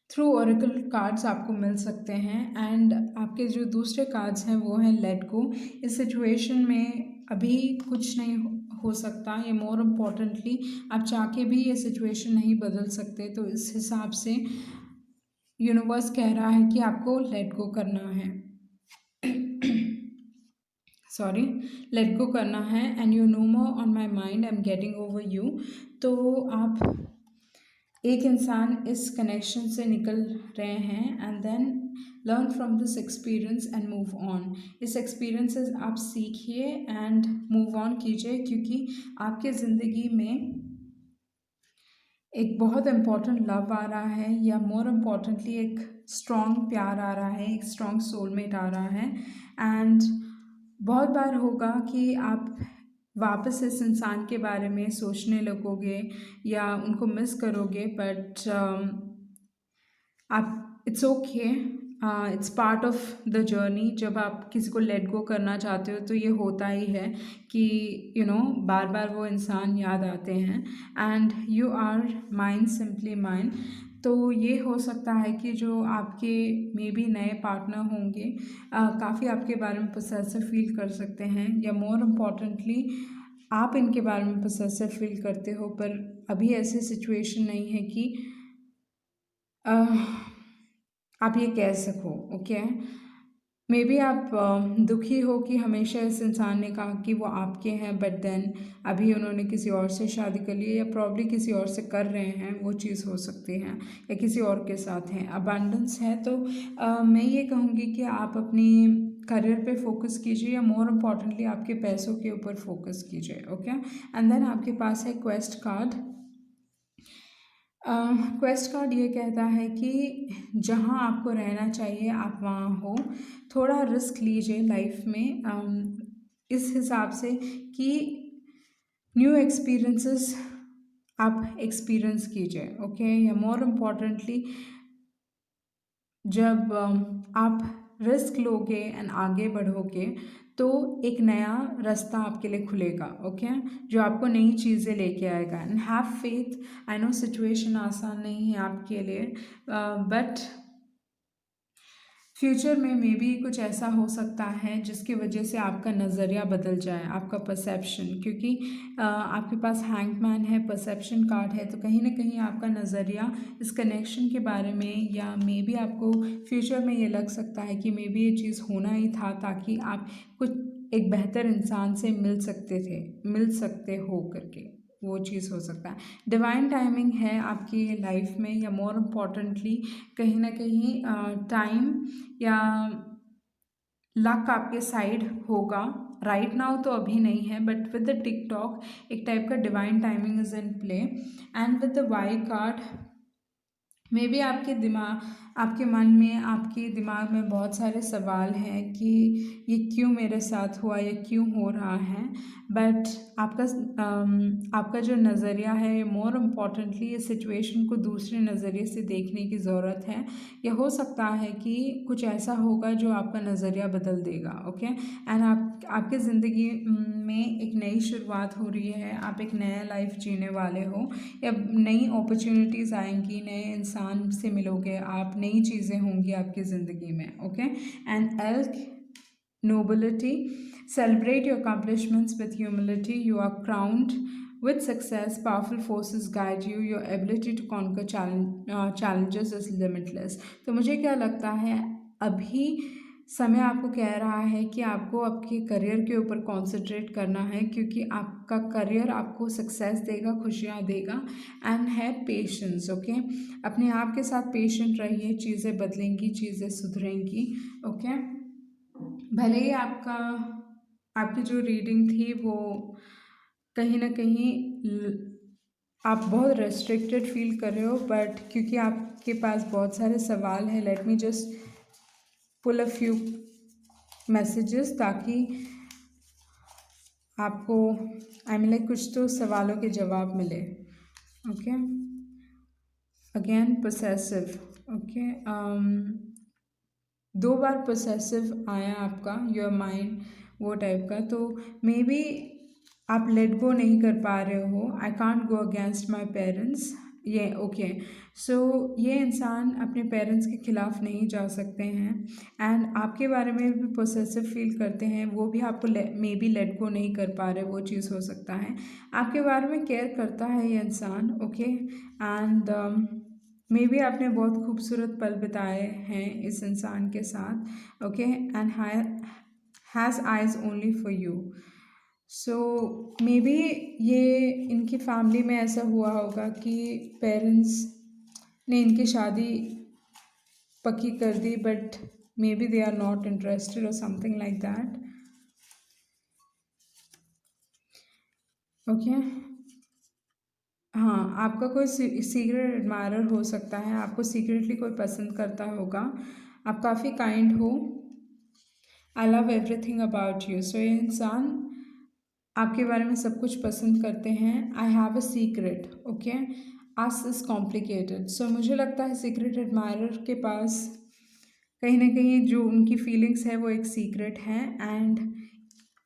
थ्रू ओरेकल कार्ड्स आपको मिल सकते हैं। एंड आपके जो दूसरे कार्ड्स हैं वो हैं लेट गो। इस सिचुएशन में अभी कुछ नहीं हो सकता, ये मोर इम्पॉर्टेंटली आप चाह के भी ये सिचुएशन नहीं बदल सकते। तो इस हिसाब से यूनिवर्स कह रहा है कि आपको लेट गो करना है, सॉरी, लेट गो करना है। And you know more on my mind, I am getting over you. तो आप एक इंसान इस कनेक्शन से निकल रहे हैं and then learn from this experience and move on. इस एक्सपीरियंस से आप सीखिए एंड मूव ऑन कीजिए, क्योंकि आपके ज़िंदगी में एक बहुत इम्पॉर्टेंट लव आ रहा है या मोर इम्पॉर्टेंटली एक स्ट्रॉन्ग प्यार आ रहा है, एक स्ट्रॉन्ग सोलमेट आ रहा है। एंड बहुत बार होगा कि आप वापस इस इंसान के बारे में सोचने लगोगे या उनको मिस करोगे, बट आप it's okay, it's part of the journey. जब आप किसी को लेट गो करना चाहते हो तो ये होता ही है कि यू नो बार बार वो इंसान याद आते हैं। And you are mine, simply mine. तो ये हो सकता है कि जो आपके मे बी नए पार्टनर होंगे काफ़ी आपके बारे में पोसेसिव फील कर सकते हैं या मोर इम्पॉर्टेंटली आप इनके बारे में पोसेसिव फील करते हो। पर अभी ऐसी सिचुएशन नहीं है कि आप ये कह सको, ओके। मे बी आप दुखी हो कि हमेशा इस इंसान ने कहा कि वो आपके हैं, बट देन अभी उन्होंने किसी और से शादी कर ली है या प्रॉब्ली किसी और से कर रहे हैं, वो चीज़ हो सकती है, या किसी और के साथ हैं। अबंडेंस है तो मैं ये कहूँगी कि आप अपनी करियर पे फोकस कीजिए, या मोर इम्पॉर्टेंटली आपके पैसों के ऊपर फोकस कीजिए, ओके। एंड देन आपके पास है क्वेस्ट कार्ड। क्वेस्ट कार्ड ये कहता है कि जहाँ आपको रहना चाहिए आप वहाँ हो। थोड़ा रिस्क लीजिए लाइफ में, इस हिसाब से कि न्यू एक्सपीरियंसेस आप एक्सपीरियंस कीजिए, ओके। या मोर इम्पॉर्टेंटली जब आप रिस्क लोगे एंड आगे बढ़ोगे तो एक नया रास्ता आपके लिए खुलेगा, ओके, जो आपको नई चीज़ें लेके आएगा। And have faith. I know situation आसान नहीं है आपके लिए, बट फ्यूचर में मे बी कुछ ऐसा हो सकता है जिसकी वजह से आपका नज़रिया बदल जाए, आपका परसेप्शन, क्योंकि आपके पास हैंगमैन है, परसेप्शन कार्ड है, तो कहीं ना कहीं आपका नज़रिया इस कनेक्शन के बारे में, या मे बी आपको फ्यूचर में ये लग सकता है कि मे बी ये चीज़ होना ही था ताकि आप कुछ एक बेहतर इंसान से मिल सकते हो करके, वो चीज़ हो सकता है। डिवाइन टाइमिंग है आपकी लाइफ में, या मोर इम्पॉर्टेंटली कहीं ना कहीं टाइम या लक आपके साइड होगा। राइट नाउ तो अभी नहीं है, बट विद द टिकटॉक एक टाइप का divine timing is in play. And with the why card, maybe आपके मन में, आपके दिमाग में बहुत सारे सवाल हैं कि ये क्यों मेरे साथ हुआ, ये क्यों हो रहा है, बट आपका जो नज़रिया है, मोर इम्पॉर्टेंटली इस सिचुएशन को दूसरे नज़रिए से देखने की ज़रूरत है। यह हो सकता है कि कुछ ऐसा होगा जो आपका नज़रिया बदल देगा, ओके। एंड आपकी ज़िंदगी में एक नई शुरुआत हो रही है, आप एक नया लाइफ जीने वाले हो, या नई अपॉर्चुनिटीज़ आएंगी, नए इंसान से मिलोगे आप, नई चीज़ें होंगी आपकी ज़िंदगी में, okay. And elk nobility, celebrate your accomplishments with humility, you are crowned with success, powerful forces guide you, your ability to conquer challenges is limitless। तो मुझे क्या लगता है, अभी समय आपको कह रहा है कि आपको आपके करियर के ऊपर कॉन्सेंट्रेट करना है, क्योंकि आपका करियर आपको सक्सेस देगा, खुशियाँ देगा। एंड है पेशेंस, ओके। अपने आप के साथ पेशेंट रहिए, चीज़ें बदलेंगी, चीज़ें सुधरेंगी, ओके। भले ही आपकी जो रीडिंग थी वो कहीं ना कहीं आप बहुत रेस्ट्रिक्टेड फील कर रहे हो, बट क्योंकि आपके पास बहुत सारे सवाल हैं, let me just pull a few messages ताकि आपको आई मीन लाइक कुछ तो सवालों के जवाब मिले, ओके। Again possessive, okay. 2 बार पोसेसिव आया आपका, योर माइंड, वो टाइप का। तो मे बी आप लेट गो नहीं कर पा रहे हो। I can't go against my parents, ये ओके। सो ये इंसान अपने पेरेंट्स के खिलाफ नहीं जा सकते हैं, एंड आपके बारे में भी पोसेसिव फील करते हैं, वो भी आपको मे बी लेट गो नहीं कर पा रहे, वो चीज़ हो सकता है। आपके बारे में केयर करता है ये इंसान, ओके। एंड मे बी आपने बहुत खूबसूरत पल बिताए हैं इस इंसान के साथ, okay. And has eyes only for you. So may be ये इनकी फैमिली में ऐसा हुआ होगा कि पेरेंट्स ने इनकी शादी पक्की कर दी, but maybe they are not interested और समथिंग लाइक दैट, ओके। हाँ, आपका कोई सीक्रेट एडमायरर हो सकता है, आपको सीक्रेटली कोई पसंद करता होगा, आप काफ़ी काइंड हो। I love everything about you. So ये इंसान आपके बारे में सब कुछ पसंद करते हैं। I have a secret, okay. Ours is complicated. So मुझे लगता है सीक्रेट एडमायरर के पास कहीं ना कहीं जो उनकी फीलिंग्स है वो एक सीक्रेट है, एंड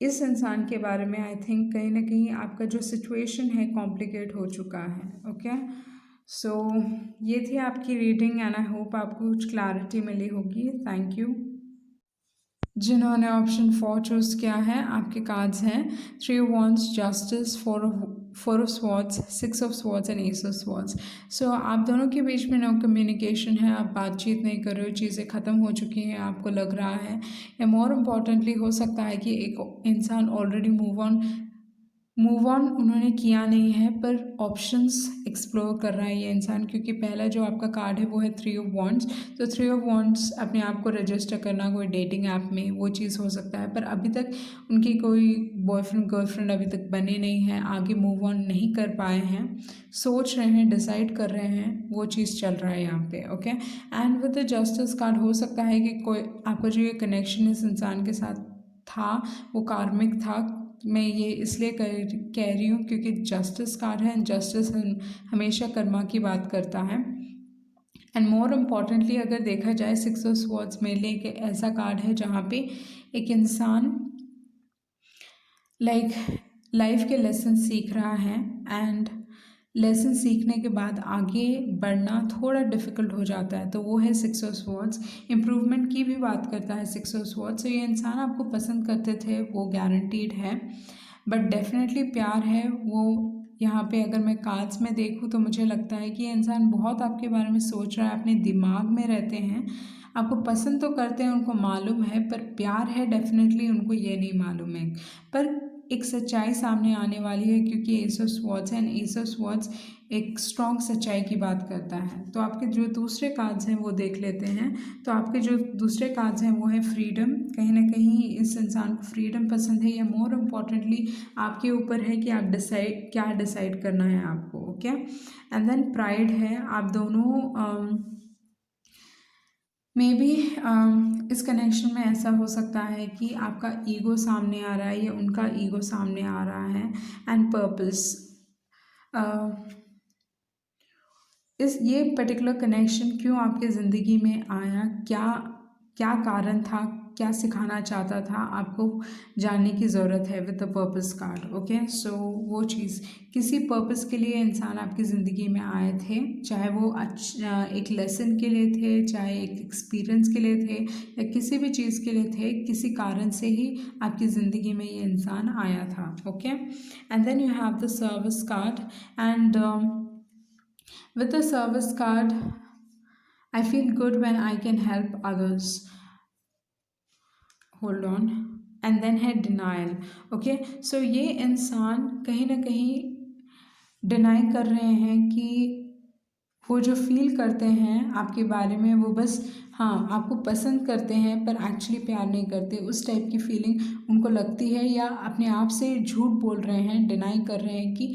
इस इंसान के बारे में आई थिंक कहीं ना कहीं आपका जो सिचुएशन है कॉम्प्लिकेट हो चुका है, ओके। सो ये थी आपकी रीडिंग, एंड आई होप आपको कुछ क्लैरिटी मिली होगी। Thank you. जिन्होंने ऑप्शन 4 चूज़ किया है, आपके कार्ड्स हैं 3 wands, justice, 4 of swords, 6 of swords and ace of swords. So आप दोनों के बीच में नो कम्युनिकेशन है, आप बातचीत नहीं कर रहे हो, चीज़ें ख़त्म हो चुकी हैं आपको लग रहा है, या मोर इम्पॉर्टेंटली हो सकता है कि एक इंसान ऑलरेडी मूव ऑन उन्होंने किया नहीं है, पर ऑप्शंस एक्सप्लोर कर रहा है ये इंसान, क्योंकि पहला जो आपका कार्ड है वो है 3 ऑफ वॉन्ड्स। तो 3 ऑफ वॉन्ड्स अपने आप को रजिस्टर करना कोई डेटिंग ऐप में, वो चीज़ हो सकता है, पर अभी तक उनकी कोई बॉयफ्रेंड गर्लफ्रेंड अभी तक बने नहीं है, आगे मूव ऑन नहीं कर पाए हैं, सोच रहे हैं, डिसाइड कर रहे हैं, वो चीज़ चल रहा है यहाँ पे। Okay, and with the justice card हो सकता है कि कोई आपका जो ये कनेक्शन इस इंसान के साथ था वो कार्मिक था। मैं ये इसलिए कह रही हूँ क्योंकि जस्टिस कार्ड है, एंड जस्टिस हमेशा कर्मा की बात करता है। एंड मोर इम्पॉर्टेंटली अगर देखा जाए 6 ऑफ स्वॉर्ड्स मेरे लिए एक ऐसा कार्ड है जहाँ पे एक इंसान लाइफ के लेसन सीख रहा है, एंड लेसन सीखने के बाद आगे बढ़ना थोड़ा डिफ़िकल्ट हो जाता है, तो वो है 6 ऑफ स्वॉर्ड्स। इम्प्रूवमेंट की भी बात करता है 6 ऑफ स्वॉर्ड्स। तो ये इंसान आपको पसंद करते थे, वो गारंटीड है, बट डेफिनेटली प्यार है वो। यहाँ पे अगर मैं कार्ड्स में देखूँ तो मुझे लगता है कि ये इंसान बहुत आपके बारे में सोच रहा है, अपने दिमाग में रहते हैं, आपको पसंद तो करते हैं, उनको मालूम है, पर प्यार है डेफिनेटली उनको ये नहीं मालूम है। पर एक सच्चाई सामने आने वाली है, क्योंकि S of swords and ace of swords एक स्ट्रॉन्ग सच्चाई की बात करता है। तो आपके जो दूसरे कार्ड्स हैं वो देख लेते हैं। तो आपके जो दूसरे कार्ड्स हैं वो है फ्रीडम। कहीं ना कहीं इस इंसान को फ्रीडम पसंद है, या मोर इम्पॉर्टेंटली आपके ऊपर है कि आप क्या डिसाइड करना है आपको। ओके, एंड देन प्राइड है। आप दोनों मे बी इस कनेक्शन में ऐसा हो सकता है कि आपका ईगो सामने आ रहा है या उनका ईगो सामने आ रहा है, एंड पर्पस। ये पर्टिकुलर कनेक्शन क्यों आपके ज़िंदगी में आया, क्या क्या कारण था, क्या सिखाना चाहता था, आपको जानने की ज़रूरत है with the purpose card. Okay, so वो चीज़ किसी पर्पस के लिए इंसान आपकी ज़िंदगी में आए थे, चाहे वो एक लेसन के लिए थे, चाहे एक एक्सपीरियंस के लिए थे, या किसी भी चीज़ के लिए थे, किसी कारण से ही आपकी ज़िंदगी में ये इंसान आया था। Okay, and then you have the service card, and with a service card, I feel good when I can help others. Hold on. And then है denial. Okay, so ये इंसान कहीं ना कहीं डिनाई कर रहे हैं कि वो जो फील करते हैं आपके बारे में, वो बस हाँ आपको पसंद करते हैं, पर एक्चुअली प्यार नहीं करते, उस टाइप की फीलिंग उनको लगती है, या अपने आप से झूठ बोल रहे हैं, डिनाई कर रहे हैं कि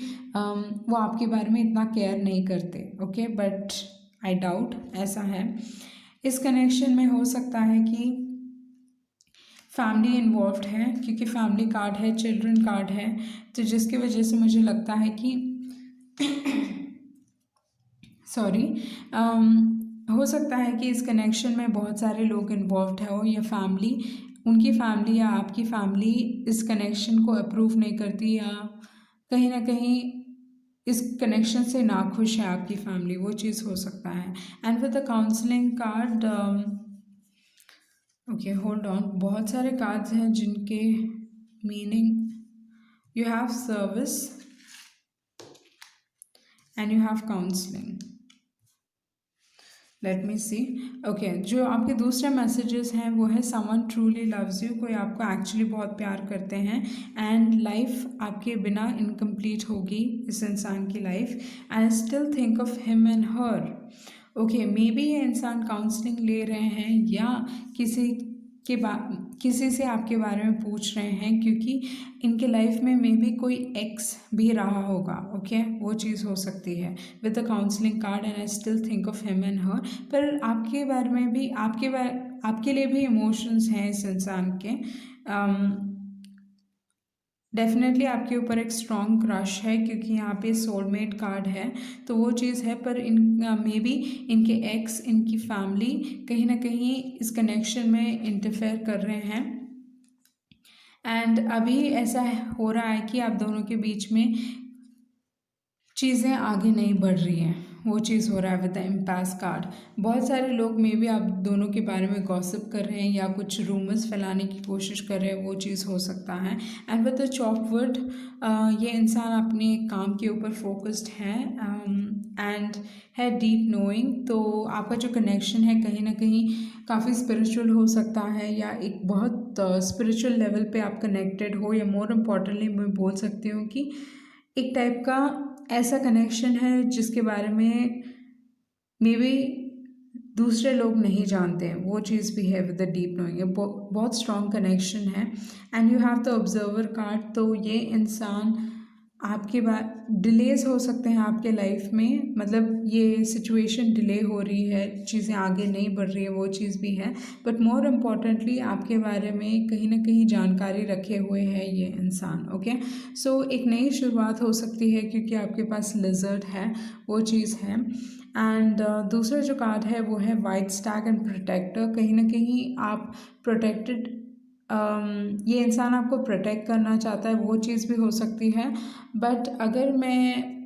वो आपके बारे में इतना केयर नहीं करते। ओके, बट आई डाउट ऐसा है। इस कनेक्शन में हो सकता है कि फैमिली इन्वॉल्व्ड है, क्योंकि फैमिली कार्ड है, चिल्ड्रन कार्ड है, तो जिसकी वजह से मुझे लगता है कि सॉरी हो सकता है कि इस कनेक्शन में बहुत सारे लोग इन्वॉल्व्ड हो, या फैमिली, उनकी फैमिली या आपकी फैमिली इस कनेक्शन को अप्रूव नहीं करती, या कहीं ना कहीं इस कनेक्शन से नाखुश है आपकी फैमिली, वो चीज़ हो सकता है। And with the counselling card, okay hold on, बहुत सारे कार्ड्स हैं जिनके meaning, you have service and you have counselling. Let me see. Okay, जो आपके दूसरे मैसेजेस हैं वो है समवन ट्रूली लव्स यू, कोई आपको एक्चुअली बहुत प्यार करते हैं, एंड लाइफ आपके बिना इनकम्प्लीट होगी, इस इंसान की life, and I still think of him and her. Okay, may be ये इंसान काउंसलिंग ले रहे हैं, या किसी से आपके बारे में पूछ रहे हैं, क्योंकि इनके लाइफ में मे बी कोई एक्स भी रहा होगा। ओके, वो चीज़ हो सकती है with the counselling card, and I still think of him and her. पर आपके बारे में भी आपके लिए भी इमोशंस हैं इस इंसान के। डेफिनेटली आपके ऊपर एक स्ट्रॉन्ग क्रश है, क्योंकि यहाँ पे सोलमेट कार्ड है, तो वो चीज़ है, पर मे बी इनके एक्स, इनकी फैमिली कहीं ना कहीं इस कनेक्शन में इंटरफेयर कर रहे हैं, एंड अभी ऐसा हो रहा है कि आप दोनों के बीच में चीज़ें आगे नहीं बढ़ रही हैं। वो चीज़ हो रहा है विद द इम्पास कार्ड। बहुत सारे लोग मे बी आप दोनों के बारे में गॉसिप कर रहे हैं या कुछ रूमर्स फैलाने की कोशिश कर रहे हैं, वो चीज़ हो सकता है। एंड विद द चॉपवुड ये इंसान अपने काम के ऊपर फोकस्ड है एंड है डीप नोइंग। तो आपका जो कनेक्शन है कहीं ना कहीं काफ़ी स्पिरिचुअल हो सकता है, या एक बहुत स्पिरिचुअल लेवल पे आप कनेक्टेड हो, या मोर इम्पॉर्टेंटली मैं बोल सकती हूँ कि एक टाइप का ऐसा कनेक्शन है जिसके बारे में मे बी दूसरे लोग नहीं जानते हैं, वो चीज़ भी है विद द डीप नोइंग। बहुत स्ट्रॉन्ग कनेक्शन है। And you have the observer card. तो ये इंसान आपके बाद डिलेज हो सकते हैं आपके लाइफ में, मतलब ये सिचुएशन डिले हो रही है, चीज़ें आगे नहीं बढ़ रही है, वो चीज़ भी है। बट मोर इम्पॉर्टेंटली आपके बारे में कहीं ना कहीं जानकारी रखे हुए है ये इंसान। ओके, सो एक नई शुरुआत हो सकती है क्योंकि आपके पास लिजर्ड है, वो चीज़ है। एंड दूसरा जो कार्ड है वो है वाइट स्टैग एंड प्रोटेक्टर। कहीं ना कहीं आप प्रोटेक्टेड, ये इंसान आपको प्रोटेक्ट करना चाहता है, वो चीज़ भी हो सकती है। बट अगर मैं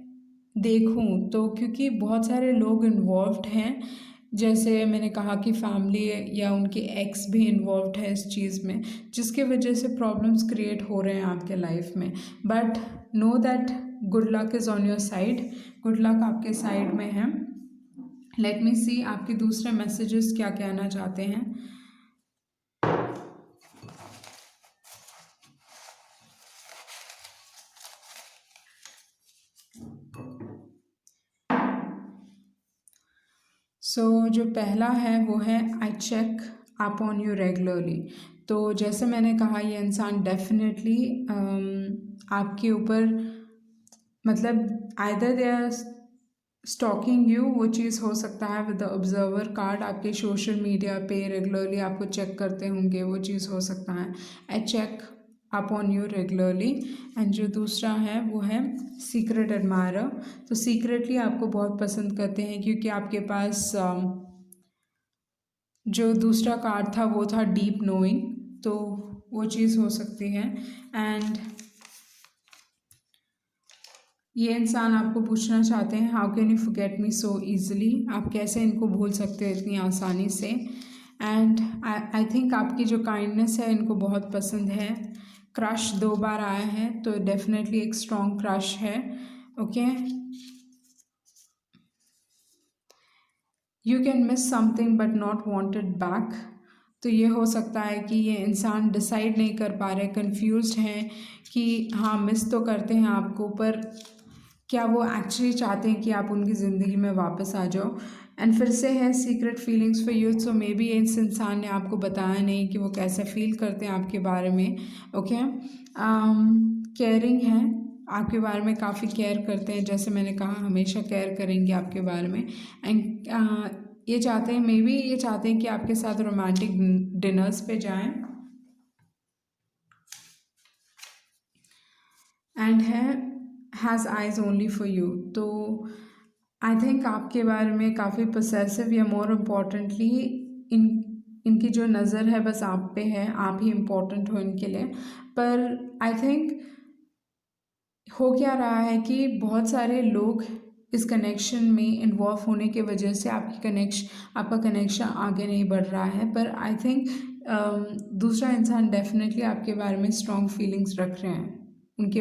देखूं तो क्योंकि बहुत सारे लोग इन्वॉल्व्ड हैं, जैसे मैंने कहा कि फैमिली या उनके एक्स भी इन्वॉल्व्ड है इस चीज़ में, जिसके वजह से प्रॉब्लम्स क्रिएट हो रहे हैं आपके लाइफ में। But know that good luck is on your side, good luck आपके साइड में है। लेट मी सी आपके दूसरे मैसेजेस क्या कहना चाहते हैं। जो पहला है वो है I check up on you regularly. तो जैसे मैंने कहा ये इंसान डेफिनेटली आपके ऊपर, मतलब either they are stalking you, वो चीज़ हो सकता है विद द ऑब्जर्वर कार्ड। आपके सोशल मीडिया पे रेगुलरली आपको चेक करते होंगे, वो चीज़ हो सकता है। I check up on you regularly. And जो दूसरा है वो है सीक्रेट एडमायरर। तो सीक्रेटली आपको बहुत पसंद करते हैं क्योंकि आपके पास जो दूसरा कार्ड था वो था डीप नोइंग, तो वो चीज़ हो सकती है। एंड ये इंसान आपको पूछना चाहते हैं how can you forget me so easily, आप कैसे इनको भूल सकते हो इतनी आसानी से। एंड आई थिंक आपकी जो काइंडनेस है इनको बहुत पसंद है। क्रश 2 बार आया है तो डेफिनेटली एक स्ट्रॉन्ग क्रश है। Okay, you can miss something but not wanted back. तो ये हो सकता है कि ये इंसान डिसाइड नहीं कर पा रहे, कन्फ्यूज्ड हैं कि हाँ मिस तो करते हैं आपको, पर क्या वो एक्चुअली चाहते हैं कि आप उनकी ज़िंदगी में वापस आ जाओ। एंड फिर से है secret feelings for you. So may be इस इंसान ने आपको बताया नहीं कि वो कैसा फील करते हैं आपके बारे में। ओके, केयरिंग है, आपके बारे में काफ़ी केयर करते हैं, जैसे मैंने कहा हमेशा केयर करेंगे आपके बारे में। एंड ये चाहते हैं, मे बी ये चाहते हैं कि आपके साथ रोमांटिक डिनर्स पे जाएं। And has eyes only for you. तो आई थिंक आपके बारे में काफ़ी पोसेसिव, या मोर इम्पॉर्टेंटली इन इनकी जो नज़र है बस आप पे है, आप ही इम्पोर्टेंट हो इनके लिए। पर आई थिंक हो क्या रहा है कि बहुत सारे लोग इस कनेक्शन में इन्वॉल्व होने के वजह से आपका कनेक्शन आगे नहीं बढ़ रहा है। पर आई थिंक दूसरा इंसान डेफिनेटली आपके बारे में स्ट्रॉन्ग फीलिंग्स रख रहे हैं, उनके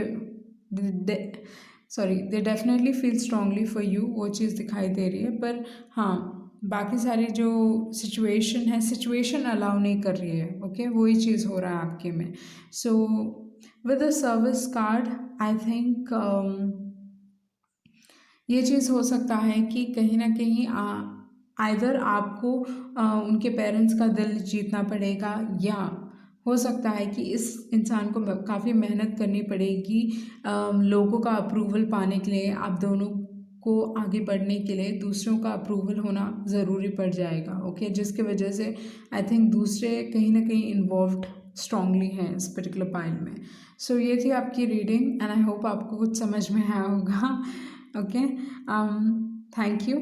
they definitely feel strongly for you, वो चीज़ दिखाई दे रही है। पर हाँ, बाकी सारी जो सिचुएशन अलाउ नहीं कर रही है। ओके, वही चीज़ हो रहा है आपके में। So with a service card I think ये चीज़ हो सकता है कि कहीं ना कहीं आइदर आपको उनके पेरेंट्स का दिल जीतना पड़ेगा, या हो सकता है कि इस इंसान को काफ़ी मेहनत करनी पड़ेगी लोगों का अप्रूवल पाने के लिए। आप दोनों को आगे बढ़ने के लिए दूसरों का अप्रूवल होना ज़रूरी पड़ जाएगा। ओके, जिसकी वजह से आई थिंक दूसरे कहीं ना कहीं इन्वॉल्व्ड स्ट्रांगली हैं इस पर्टिकुलर पाइल में। सो ये थी आपकी रीडिंग एंड आई होप आपको कुछ समझ में आया होगा। Okay, thank you.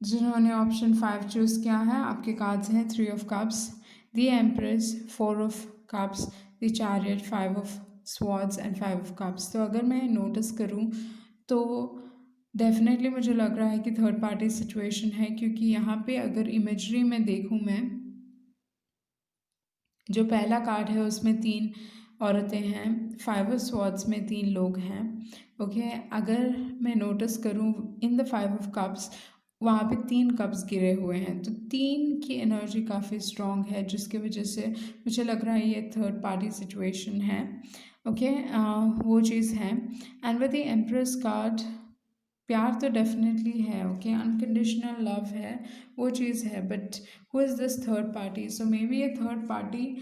जिन्होंने ऑप्शन 5 चूज़ किया है, आपके कार्ड्स हैं 3 of cups, the empress, 4 of cups, the chariot, 5 of swords and 5 of cups. तो अगर मैं नोटिस करूँ तो डेफ़िनेटली मुझे लग रहा है कि थर्ड पार्टी सिचुएशन है, क्योंकि यहाँ पे अगर इमेजरी में देखूँ मैं, जो पहला कार्ड है उसमें 3 औरतें हैं, 5 ऑफ स्वॉर्ड्स में 3 लोग हैं, ओके। अगर मैं नोटिस करूँ इन द 5 ऑफ कप्स, वहाँ पे 3 कप्स गिरे हुए हैं, तो 3 की एनर्जी काफ़ी स्ट्रॉन्ग है, जिसकी वजह से मुझे लग रहा है ये थर्ड पार्टी सिचुएशन है, ओके। वो चीज़ है। And with the empress card, प्यार तो डेफिनेटली है, ओके, अनकंडीशनल लव है, वो चीज़ है, but who is this third party? So may be ये थर्ड पार्टी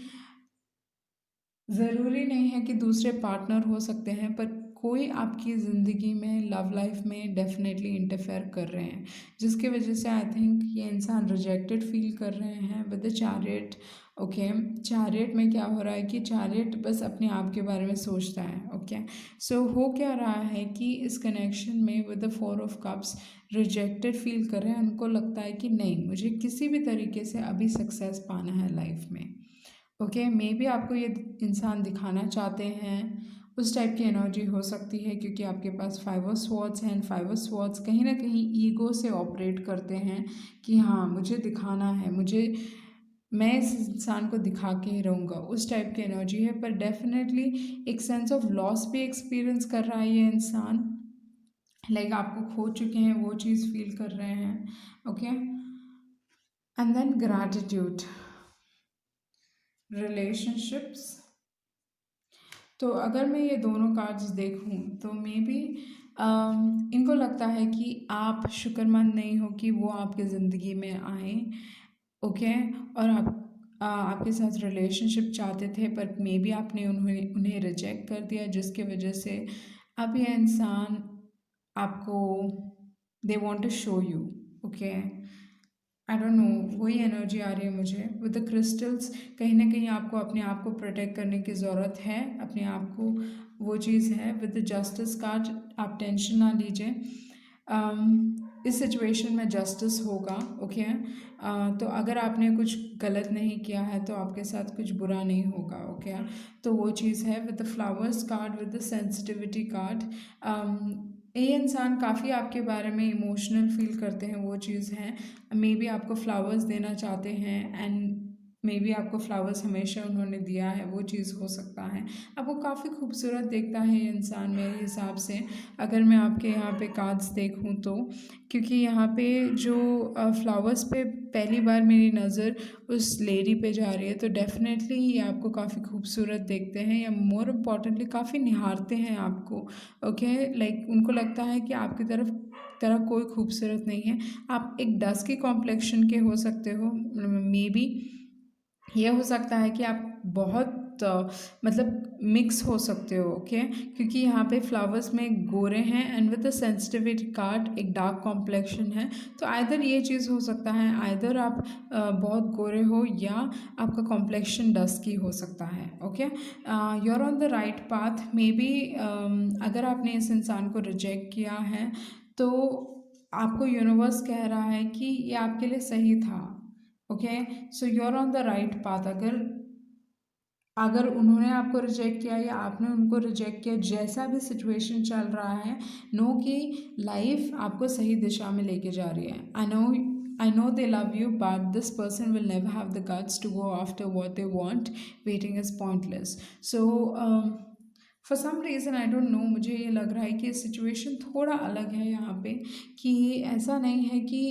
ज़रूरी नहीं है कि दूसरे पार्टनर हो सकते हैं, पर कोई आपकी ज़िंदगी में, लव लाइफ में डेफिनेटली इंटरफेयर कर रहे हैं, जिसकी वजह से आई थिंक ये इंसान रिजेक्टेड फील कर रहे हैं with the chariot, okay. Chariot में क्या हो रहा है कि चैरियट बस अपने आप के बारे में सोचता है, ओके। सो हो क्या रहा है कि इस कनेक्शन में with the 4 of cups rejected feel कर रहे हैं, उनको लगता है कि नहीं, मुझे किसी भी तरीके से अभी सक्सेस पाना है लाइफ में, ओके। मे बी आपको ये इंसान दिखाना चाहते हैं, उस टाइप की एनर्जी हो सकती है, क्योंकि आपके पास 5 ऑफ स्वॉर्ड्स हैं, एंड 5 ऑफ स्वॉर्ड्स कहीं ना कहीं ईगो से ऑपरेट करते हैं कि हाँ मुझे दिखाना है, मुझे, मैं इस इंसान को दिखा के ही रहूँगा, उस टाइप की एनर्जी है। पर डेफिनेटली एक सेंस ऑफ लॉस भी एक्सपीरियंस कर रहा है ये इंसान, लाइक आपको खो चुके हैं वो चीज़ फील कर रहे हैं, okay. And then gratitude, relationships. तो अगर मैं ये दोनों कार्ड्स देखूं तो मे बी इनको लगता है कि आप शुक्रमंद नहीं हो कि वो आपके ज़िंदगी में आए, ओके। और आपके साथ रिलेशनशिप चाहते थे, पर मे बी आपने उन्हें रिजेक्ट कर दिया, जिसके वजह से अब ये इंसान आपको, they want to show you, okay. I don't know, वही एनर्जी आ रही है मुझे विद द क्रिस्टल्स। कहीं ना कहीं आपको अपने आप को प्रोटेक्ट करने की ज़रूरत है, अपने आप को, वो चीज़ है। विद द जस्टिस कार्ड, आप टेंशन ना लीजिए, इस सिचुएशन में जस्टिस होगा, ओके। तो अगर आपने कुछ गलत नहीं किया है तो आपके साथ कुछ बुरा नहीं होगा, ओके। तो वो चीज़ है। With the flowers card, with the sensitivity card, ये इंसान काफ़ी आपके बारे में इमोशनल फील करते हैं, वो चीज़ है। मे बी आपको फ्लावर्स देना चाहते हैं, एंड मे बी आपको फ्लावर्स हमेशा उन्होंने दिया है, वो चीज़ हो सकता है। आपको काफ़ी खूबसूरत देखता है ये इंसान मेरे हिसाब से, अगर मैं आपके यहाँ पे कार्ड्स देखूँ तो, क्योंकि यहाँ पे जो फ्लावर्स पे पहली बार मेरी नज़र उस लेडी पे जा रही है, तो डेफिनेटली ये आपको काफ़ी खूबसूरत देखते हैं, या मोर इम्पॉर्टेंटली काफ़ी निहारते हैं आपको, ओके। लाइक उनको लगता है कि आपकी तरह कोई खूबसूरत नहीं है। आप एक डस्की कॉम्प्लेक्शन के हो सकते हो, मे बी ये हो सकता है कि आप बहुत मतलब मिक्स हो सकते हो, ओके। क्योंकि यहाँ पे फ्लावर्स में गोरे हैं, and with the sensitivity card एक डार्क कॉम्प्लेक्शन है, तो आइदर ये चीज़ हो सकता है, आइदर आप बहुत गोरे हो, या आपका कॉम्प्लेक्शन डस्की हो सकता है, okay. You are on the right path, maybe अगर आपने इस इंसान को रिजेक्ट किया है, तो आपको यूनिवर्स कह रहा है कि ये आपके लिए सही था, okay. So you are on the right path. अगर अगर उन्होंने आपको रिजेक्ट किया या आपने उनको रिजेक्ट किया, जैसा भी सिचुएशन चल रहा है, नो कि लाइफ आपको सही दिशा में लेके जा रही है। I know they love you, but this person will never have the guts to go after what they want, waiting is pointless. So for some reason I don't know, मुझे ये लग रहा है कि सिचुएशन थोड़ा अलग है यहाँ पे, कि ऐसा नहीं है कि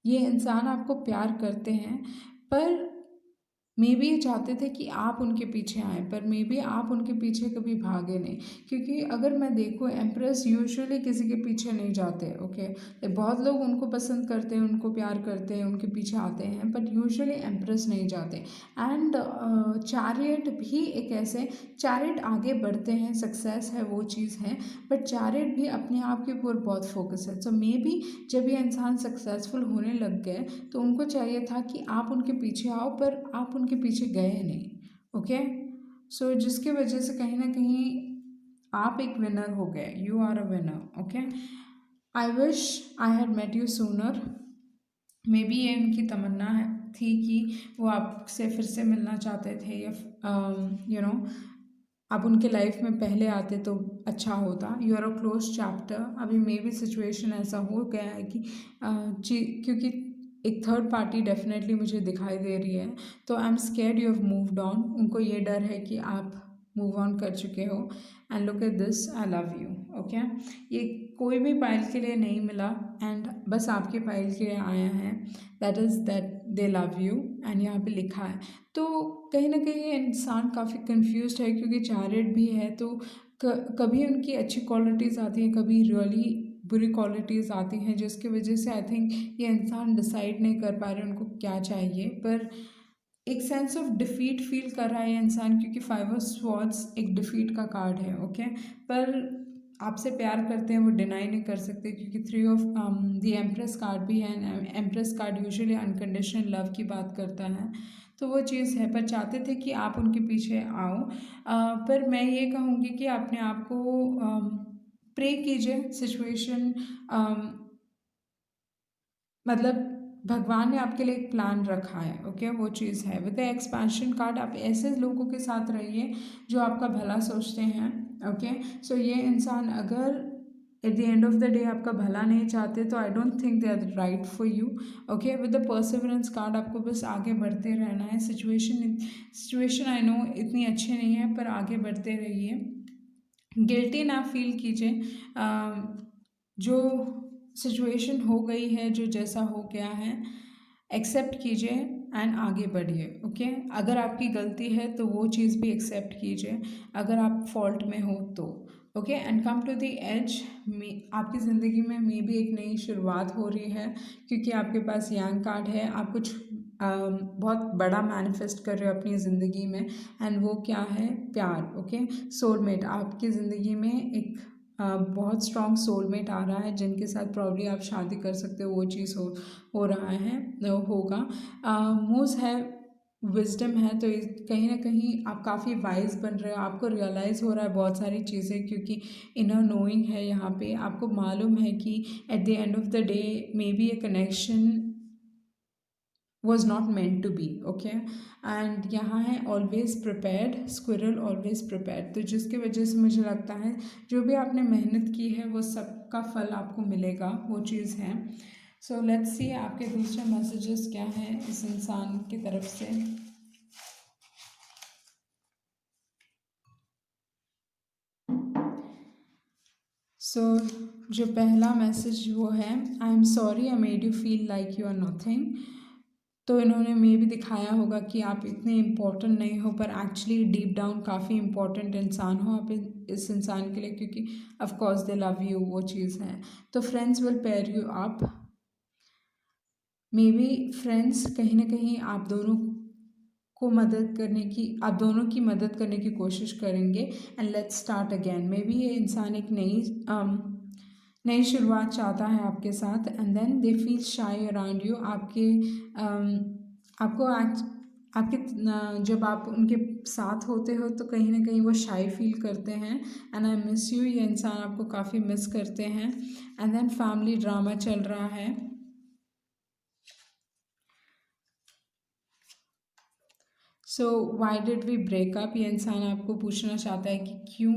ये इंसान आपको प्यार करते हैं, पर मे बी ये चाहते थे कि आप उनके पीछे आएँ, पर मे बी आप उनके पीछे कभी भागे नहीं, क्योंकि अगर मैं देखूँ, एम्प्रेस यूजुअली किसी के पीछे नहीं जाते, ओके। बहुत लोग उनको पसंद करते हैं, उनको प्यार करते हैं, उनके पीछे आते हैं, बट यूजुअली एम्प्रेस नहीं जाते। एंड चैरियट भी एक ऐसे, चैरियट आगे बढ़ते हैं, सक्सेस है, वो चीज़ है, बट चैरियट भी अपने आप के ऊपर बहुत फोकस है। सो मे बी जब ये इंसान सक्सेसफुल होने लग गए, तो उनको चाहिए था कि आप उनके पीछे आओ, पर आप उनके पीछे गए नहीं, ओके। सो जिसकी वजह से कहीं ना कहीं आप एक विनर हो गए, you are a winner, okay. I wish I had met you sooner, maybe ये उनकी तमन्ना है, थी कि वो आपसे फिर से मिलना चाहते थे, या यू नो आप उनके लाइफ में पहले आते तो अच्छा होता। You are a close chapter. अभी मे बी सिचुएशन ऐसा हो गया है कि क्योंकि एक थर्ड पार्टी डेफिनेटली मुझे दिखाई दे रही है, तो I am scared you have moved on. उनको ये डर है कि आप मूव ऑन कर चुके हो। And look at this, I love you. Okay, ये कोई भी पायल के लिए नहीं मिला एंड बस आपके पायल के लिए आया है। That is that they love you and यहाँ पे लिखा है। तो कहीं ना कहीं ये इंसान काफ़ी कंफ्यूज्ड है, क्योंकि चैरिट भी है तो कभी उनकी अच्छी क्वालिटीज़ आती हैं, कभी रियली बुरी क्वालिटीज़ आती हैं, जिसकी वजह से आई थिंक ये इंसान डिसाइड नहीं कर पा रहे उनको क्या चाहिए। पर एक सेंस ऑफ डिफीट फील कर रहा है ये इंसान, क्योंकि 5 ऑफ स्वॉर्ड्स एक डिफीट का कार्ड है। ओके, पर आपसे प्यार करते हैं वो डिनाई नहीं कर सकते, क्योंकि 3 ऑफ द एम्प्रेस कार्ड भी है। Empress card usually unconditional love की बात करता है, तो वो चीज़ है। पर चाहते थे कि आप उनके पीछे आओ। पर मैं ये कहूँगी कि अपने आप को प्रे कीजिए। सिचुएशन मतलब भगवान ने आपके लिए एक प्लान रखा है। ओके, वो चीज़ है। विद द एक्सपेंशन कार्ड आप ऐसे लोगों के साथ रहिए जो आपका भला सोचते हैं। ओके, सो ये इंसान अगर at the end of the day आपका भला नहीं चाहते तो I don't think they are right for you. Okay, with the perseverance card आपको बस आगे बढ़ते रहना है। सिचुएशन आई नो इतनी अच्छी नहीं है, पर आगे बढ़ते रहिए। गिल्टी ना फील कीजिए। जो सिचुएशन हो गई है, जो जैसा हो गया है, एक्सेप्ट कीजिए एंड आगे बढ़िए। ओके, अगर आपकी गलती है तो वो चीज़ भी एक्सेप्ट कीजिए, अगर आप फॉल्ट में हो तो। Okay, and come to the edge. आपकी ज़िंदगी में मे भी एक नई शुरुआत हो रही है, क्योंकि आपके पास यंग कार्ड है। आप कुछ बहुत बड़ा मैनिफेस्ट कर रहे हो अपनी ज़िंदगी में, एंड वो क्या है? प्यार। ओके, सोलमेट आपकी ज़िंदगी में एक बहुत स्ट्रॉन्ग सोलमेट आ रहा है, जिनके साथ प्रॉब्ली आप शादी कर सकते हो। वो चीज़ हो रहा है, होगा। मूस है, विजडम है, तो कहीं ना कहीं आप काफ़ी वाइज बन रहे हो। आपको रियलाइज़ हो रहा है बहुत सारी चीज़ें, क्योंकि इनर नोइंग है यहाँ पे। आपको मालूम है कि eight the end of the day may be A connection was not meant to be. Okay, and यहाँ है always prepared, squirrel always prepared। तो जिसकी वजह से मुझे लगता है जो भी आपने मेहनत की है वो सबका फल आपको मिलेगा, वो चीज़ है। सो लेट्स सी आपके दूसरे मैसेजेस क्या हैं इस इंसान की तरफ से। जो पहला मैसेज वो है, I am sorry I made you feel like you are nothing. तो इन्होंने मे भी दिखाया होगा कि आप इतने इम्पोर्टेंट नहीं हो, पर एक्चुअली डीप डाउन काफ़ी इम्पोर्टेंट इंसान हो आप इस इंसान के लिए, क्योंकि of course they love you, वो चीज़ है। तो friends will pair you up. May be friends कहीं ना कहीं आप दोनों की मदद करने की कोशिश करेंगे। And let's start again. Maybe ये इंसान एक नई शुरुआत चाहता है आपके साथ, and then they feel shy around you. जब आप उनके साथ होते हो तो कहीं ना कहीं वो शाई फील करते हैं। एंड आई मिस यू, ये इंसान आपको काफ़ी मिस करते हैं। एंड देन फैमिली ड्रामा चल रहा है। सो वाई डिड वी ब्रेकअप, ये इंसान आपको पूछना चाहता है कि क्यों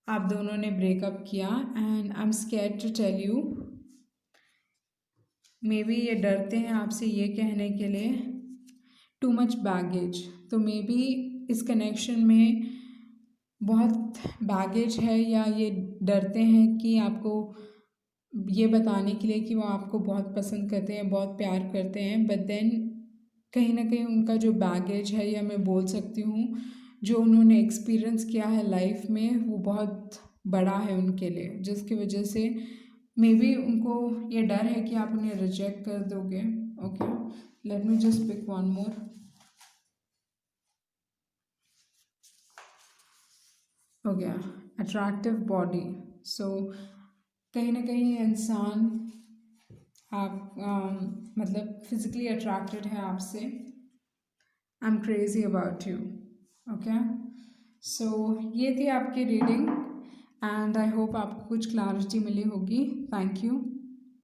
आप दोनों ने ब्रेकअप किया। And I am scared to tell you. Maybe ये डरते हैं आपसे ये कहने के लिए, टू मच बैगेज। तो मे बी इस कनेक्शन में बहुत बैगेज है, या ये डरते हैं कि आपको ये बताने के लिए कि वो आपको बहुत पसंद करते हैं, बहुत प्यार करते हैं। बट देन कहीं ना कहीं उनका जो बैगेज है, या मैं बोल सकती हूँ जो उन्होंने एक्सपीरियंस किया है लाइफ में, वो बहुत बड़ा है उनके लिए, जिसकी वजह से मे बी उनको ये डर है कि आप उन्हें रिजेक्ट कर दोगे। Okay, let me just pick one more. हो गया अट्रैक्टिव बॉडी। सो कहीं ना कहीं इंसान आप मतलब फिजिकली अट्रैक्टेड है आपसे। I am crazy about you. Okay, so ये थी आपकी रीडिंग, एंड आई होप आपको कुछ क्लैरिटी मिली होगी। Thank you.